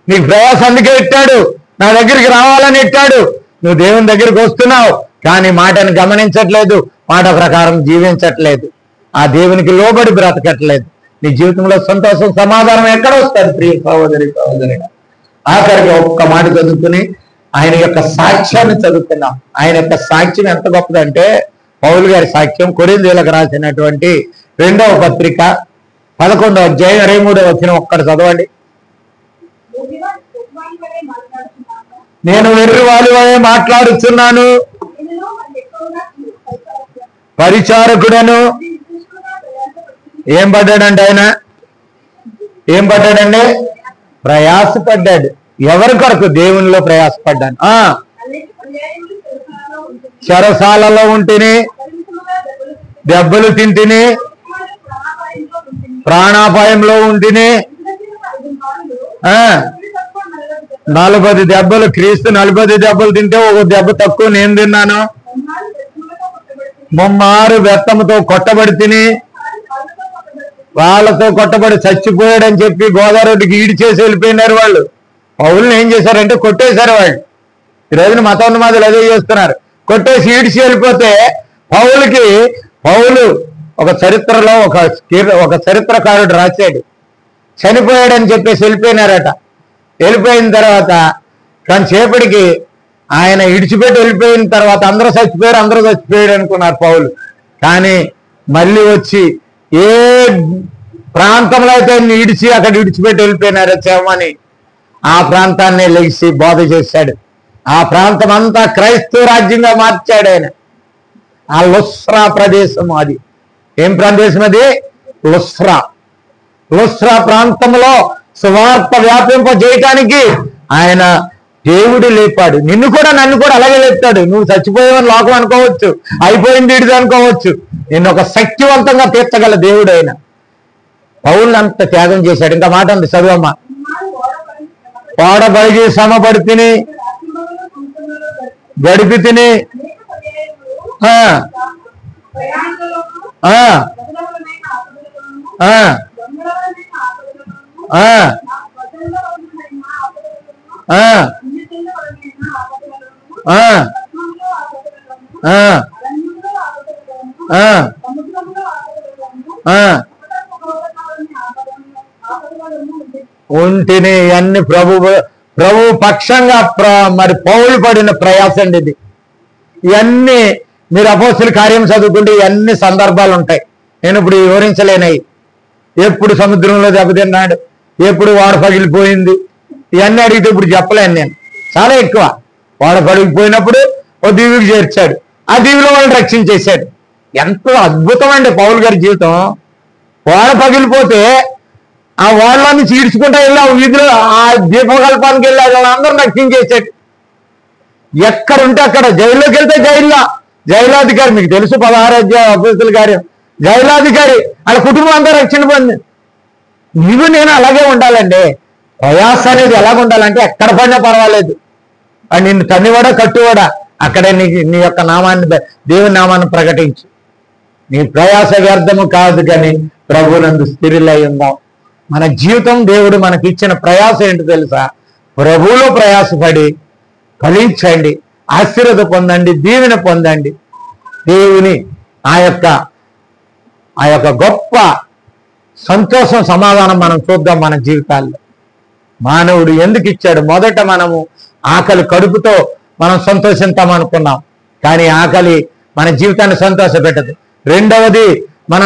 నీ ప్రయాస అందుకే ఇట్టాడు, నా దగ్గరికి రావాలని ఇట్టాడు. నువ్వు దేవుని దగ్గరికి వస్తున్నావు, కానీ మాటను గమనించట్లేదు, మాట ప్రకారం జీవించట్లేదు, ఆ దేవునికి లోబడి బ్రతకట్లేదు. నీ జీవితంలో సంతోషం, సమాధానం ఎక్కడ వస్తుంది? ప్రియ సహోదరి, సహోదరుడు, ఆఖరికి ఒక్క మాట చదువుకుని ఆయన యొక్క సాక్ష్యాన్ని చదువుతున్నాం. ఆయన యొక్క సాక్ష్యం ఎంత గొప్పదంటే, పౌలు గారి సాక్ష్యం కొరింథీయులకు రాసినటువంటి 2వ పత్రిక 11వ అధ్యాయం 23వ వచనం ఒక్కటి చదవండి. నేను వెర్రివాడి వలె మాట్లాడుతున్నాను, పరిచారకుడను. ఏం పడ్డాడంటే ఆయన? ఏం పడ్డాడండి? ప్రయాసపడ్డాడు. ఎవరి కొరకు? దేవునిలో ప్రయాసపడ్డాను. చెరసాలలో ఉంటేనే, దెబ్బలు తింటేనే, ప్రాణాపాయంలో ఉంటేనే, 40 దెబ్బలు, క్రీస్తు 40 దెబ్బలు తింటే ఒక దెబ్బ తక్కువ నేను తిన్నాను. ముమ్మారు బెత్తముతో కొట్టబడి తిని వాళ్ళతో కొట్టబడి చచ్చిపోయాడని చెప్పి గోదావరికి ఈడి చేసి వెళ్ళిపోయినారు వాళ్ళు. పౌలుని ఏం చేశారంటే కొట్టేశారు వాళ్ళు. ఈ రోజున మతోన్మాదులు అదే చేస్తున్నారు, కొట్టేసి ఈడిచి వెళ్ళిపోతే పౌలు ఒక చరిత్రలో ఒక చరిత్రకారుడు రాశాడు, చనిపోయాడని చెప్పేసి వెళ్ళిపోయినారట. వెళ్ళిపోయిన తర్వాత కొంతసేపటికి ఆయన ఇడిచిపెట్టి వెళ్ళిపోయిన తర్వాత అందరూ చచ్చిపోయాడు అనుకున్నారు పౌలు. కానీ మళ్ళీ వచ్చి ఏ ప్రాంతంలో అయితే ఇడిచి అక్కడ ఇడిచిపెట్టి వెళ్ళిపోయినారో చెమని ఆ ప్రాంతాన్ని లెగిసి బోధ చేశాడు. ఆ ప్రాంతం అంతా క్రైస్తవ రాజ్యంగా మార్చాడు ఆయన. ఆ లుస్రా ప్రదేశం, అది ఏం ప్రదేశం? అది లుస్రా ప్రాంతంలో సువార్త వ్యాపింపజేయటానికి ఆయన దేవుడు లేపాడు. నన్ను కూడా అలాగే లేపుతాడు. నువ్వు చచ్చిపోయావని లోకం అనుకోవచ్చు, అయిపోయింది ఇడిది అనుకోవచ్చు, నిన్ను ఒక శక్తివంతంగా తీర్చగల దేవుడు ఆయన. పౌలుని అంత త్యాగం చేశాడు. ఇంకా మాట ఉంది, చదువమ్మ. పాడబడిగి శ్రమపడి తిని గడిపి తిని ఉంటిని అన్ని ప్రభు పక్షంగా మరి పౌలు పడిన ప్రయాసం అండి ఇది. ఇవన్నీ మీరు అపోస్తుల కార్యం చదువుకుంటే ఇవన్నీ సందర్భాలు ఉంటాయి. నేను ఇప్పుడు వివరించలేనవి. ఎప్పుడు సముద్రంలో దెబ్బతిన్నాడు, ఎప్పుడు వాడ పగిలిపోయింది, ఇవన్నీ అడిగితే ఇప్పుడు చెప్పలేను నేను. చాలా ఎక్కువ. వాడ పగిలిపోయినప్పుడు ఓ దీవికి చేర్చాడు, ఆ దీవిలో వాళ్ళని రక్షించేశాడు. ఎంతో అద్భుతం అండి పౌలు గారి జీవితం. వాడ పగిలిపోతే ఆ వాళ్ళని చీడ్చుకుంటా వెళ్ళి ఆ వీధిలో ఆ దీపకల్పానికి వెళ్ళి వాళ్ళందరూ రక్షించేశాడు. ఎక్కడుంటే అక్కడ, జైల్లోకి వెళ్తే జైలాధికారి, మీకు తెలుసు 16 అపోస్తుల కార్యం, జైలాధికారి వాళ్ళ కుటుంబం అంతా రక్షణ పొంది. నీవు నేను అలాగే ఉండాలండి. ప్రయాస అనేది ఎలాగ ఉండాలంటే ఎక్కడ పడినా పర్వాలేదు, అది నిన్ను తన్నివాడా కట్టువాడా అక్కడే నీ యొక్క నామాన్ని, దేవుని నామాన్ని ప్రకటించు. నీ ప్రయాస వ్యర్థము కాదు కానీ ప్రభువునందు స్థిరులై ఉందాం. మన జీవితం దేవుడు మనకి ఇచ్చిన ప్రయాస ఏంటో తెలుసా? ప్రభువులో ప్రయాసపడి ఫలించండి, ఆశీర్వాద పొందండి, దీవెన పొందండి. దేవుని ఆ యొక్క గొప్ప సంతోషం, సమాధానం మనం చూద్దాం మన జీవితాల్లో. మానవుడు ఎందుకు ఇచ్చాడు? మొదట మనము ఆకలి, కడుపుతో మనం సంతోషిద్దాం అనుకున్నాం, కానీ ఆకలి మన జీవితాన్ని సంతోష పెట్టదు. రెండవది మన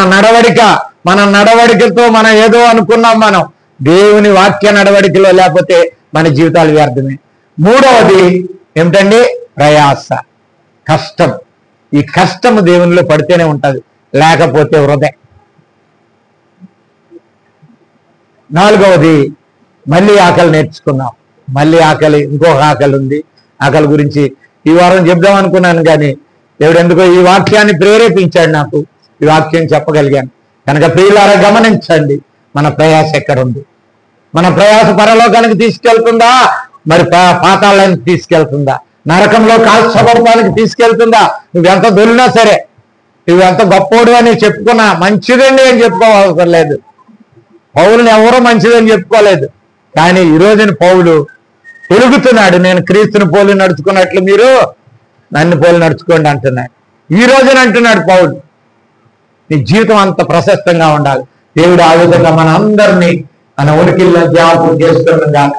నడవడికతో మనం ఏదో అనుకున్నాం, మనం దేవుని వాక్య నడవడికలో లేకపోతే మన జీవితాలు వ్యర్థమే. మూడవది ఏమిటండి? ప్రయాస, కష్టం. ఈ కష్టము దేవునిలో పడితేనే ఉంటుంది, లేకపోతే వృధే. నాలుగవది మళ్ళీ ఆకలి నేర్చుకున్నాం. మళ్ళీ ఆకలి, ఇంకొక ఆకలి ఉంది. ఆకలి గురించి ఈ వారం చెప్దాం అనుకున్నాను, కానీ దేవుడు ఎందుకో ఈ వాక్యాన్ని ప్రేరేపించాడు, నాకు ఈ వాక్యం చెప్పగలిగాను. కనుక ప్రియులారా గమనించండి, మన ప్రయాస ఎక్కడుంది? మన ప్రయాస పరలోకానికి తీసుకెళ్తుందా, మరి పాతాళానికి తీసుకెళ్తుందా, నరకంలో కాల్చబడటానికి తీసుకెళ్తుందా? నువ్వెంత దొరినా సరే, నువ్వెంత గొప్పోడు అని చెప్పుకున్నా మంచిదండి అని చెప్పుకోవసరం లేదు. పౌలుని ఎవరూ మంచిదని చెప్పుకోలేదు, కానీ ఈ రోజున పౌలు పెరుగుతున్నాడు. నేను క్రీస్తుని పోలి నడుచుకున్నట్లు మీరు నన్ను పోలి నడుచుకోండి అంటున్నాడు. ఈ రోజున అంటున్నాడు పౌలు, నీ జీవితం అంత ప్రశస్తంగా ఉండాలి. దేవుడు ఆ విధంగా మన అందరినీ మన ఉనికిల్లో జ్ఞాపకం చేస్తున్నాం గాక.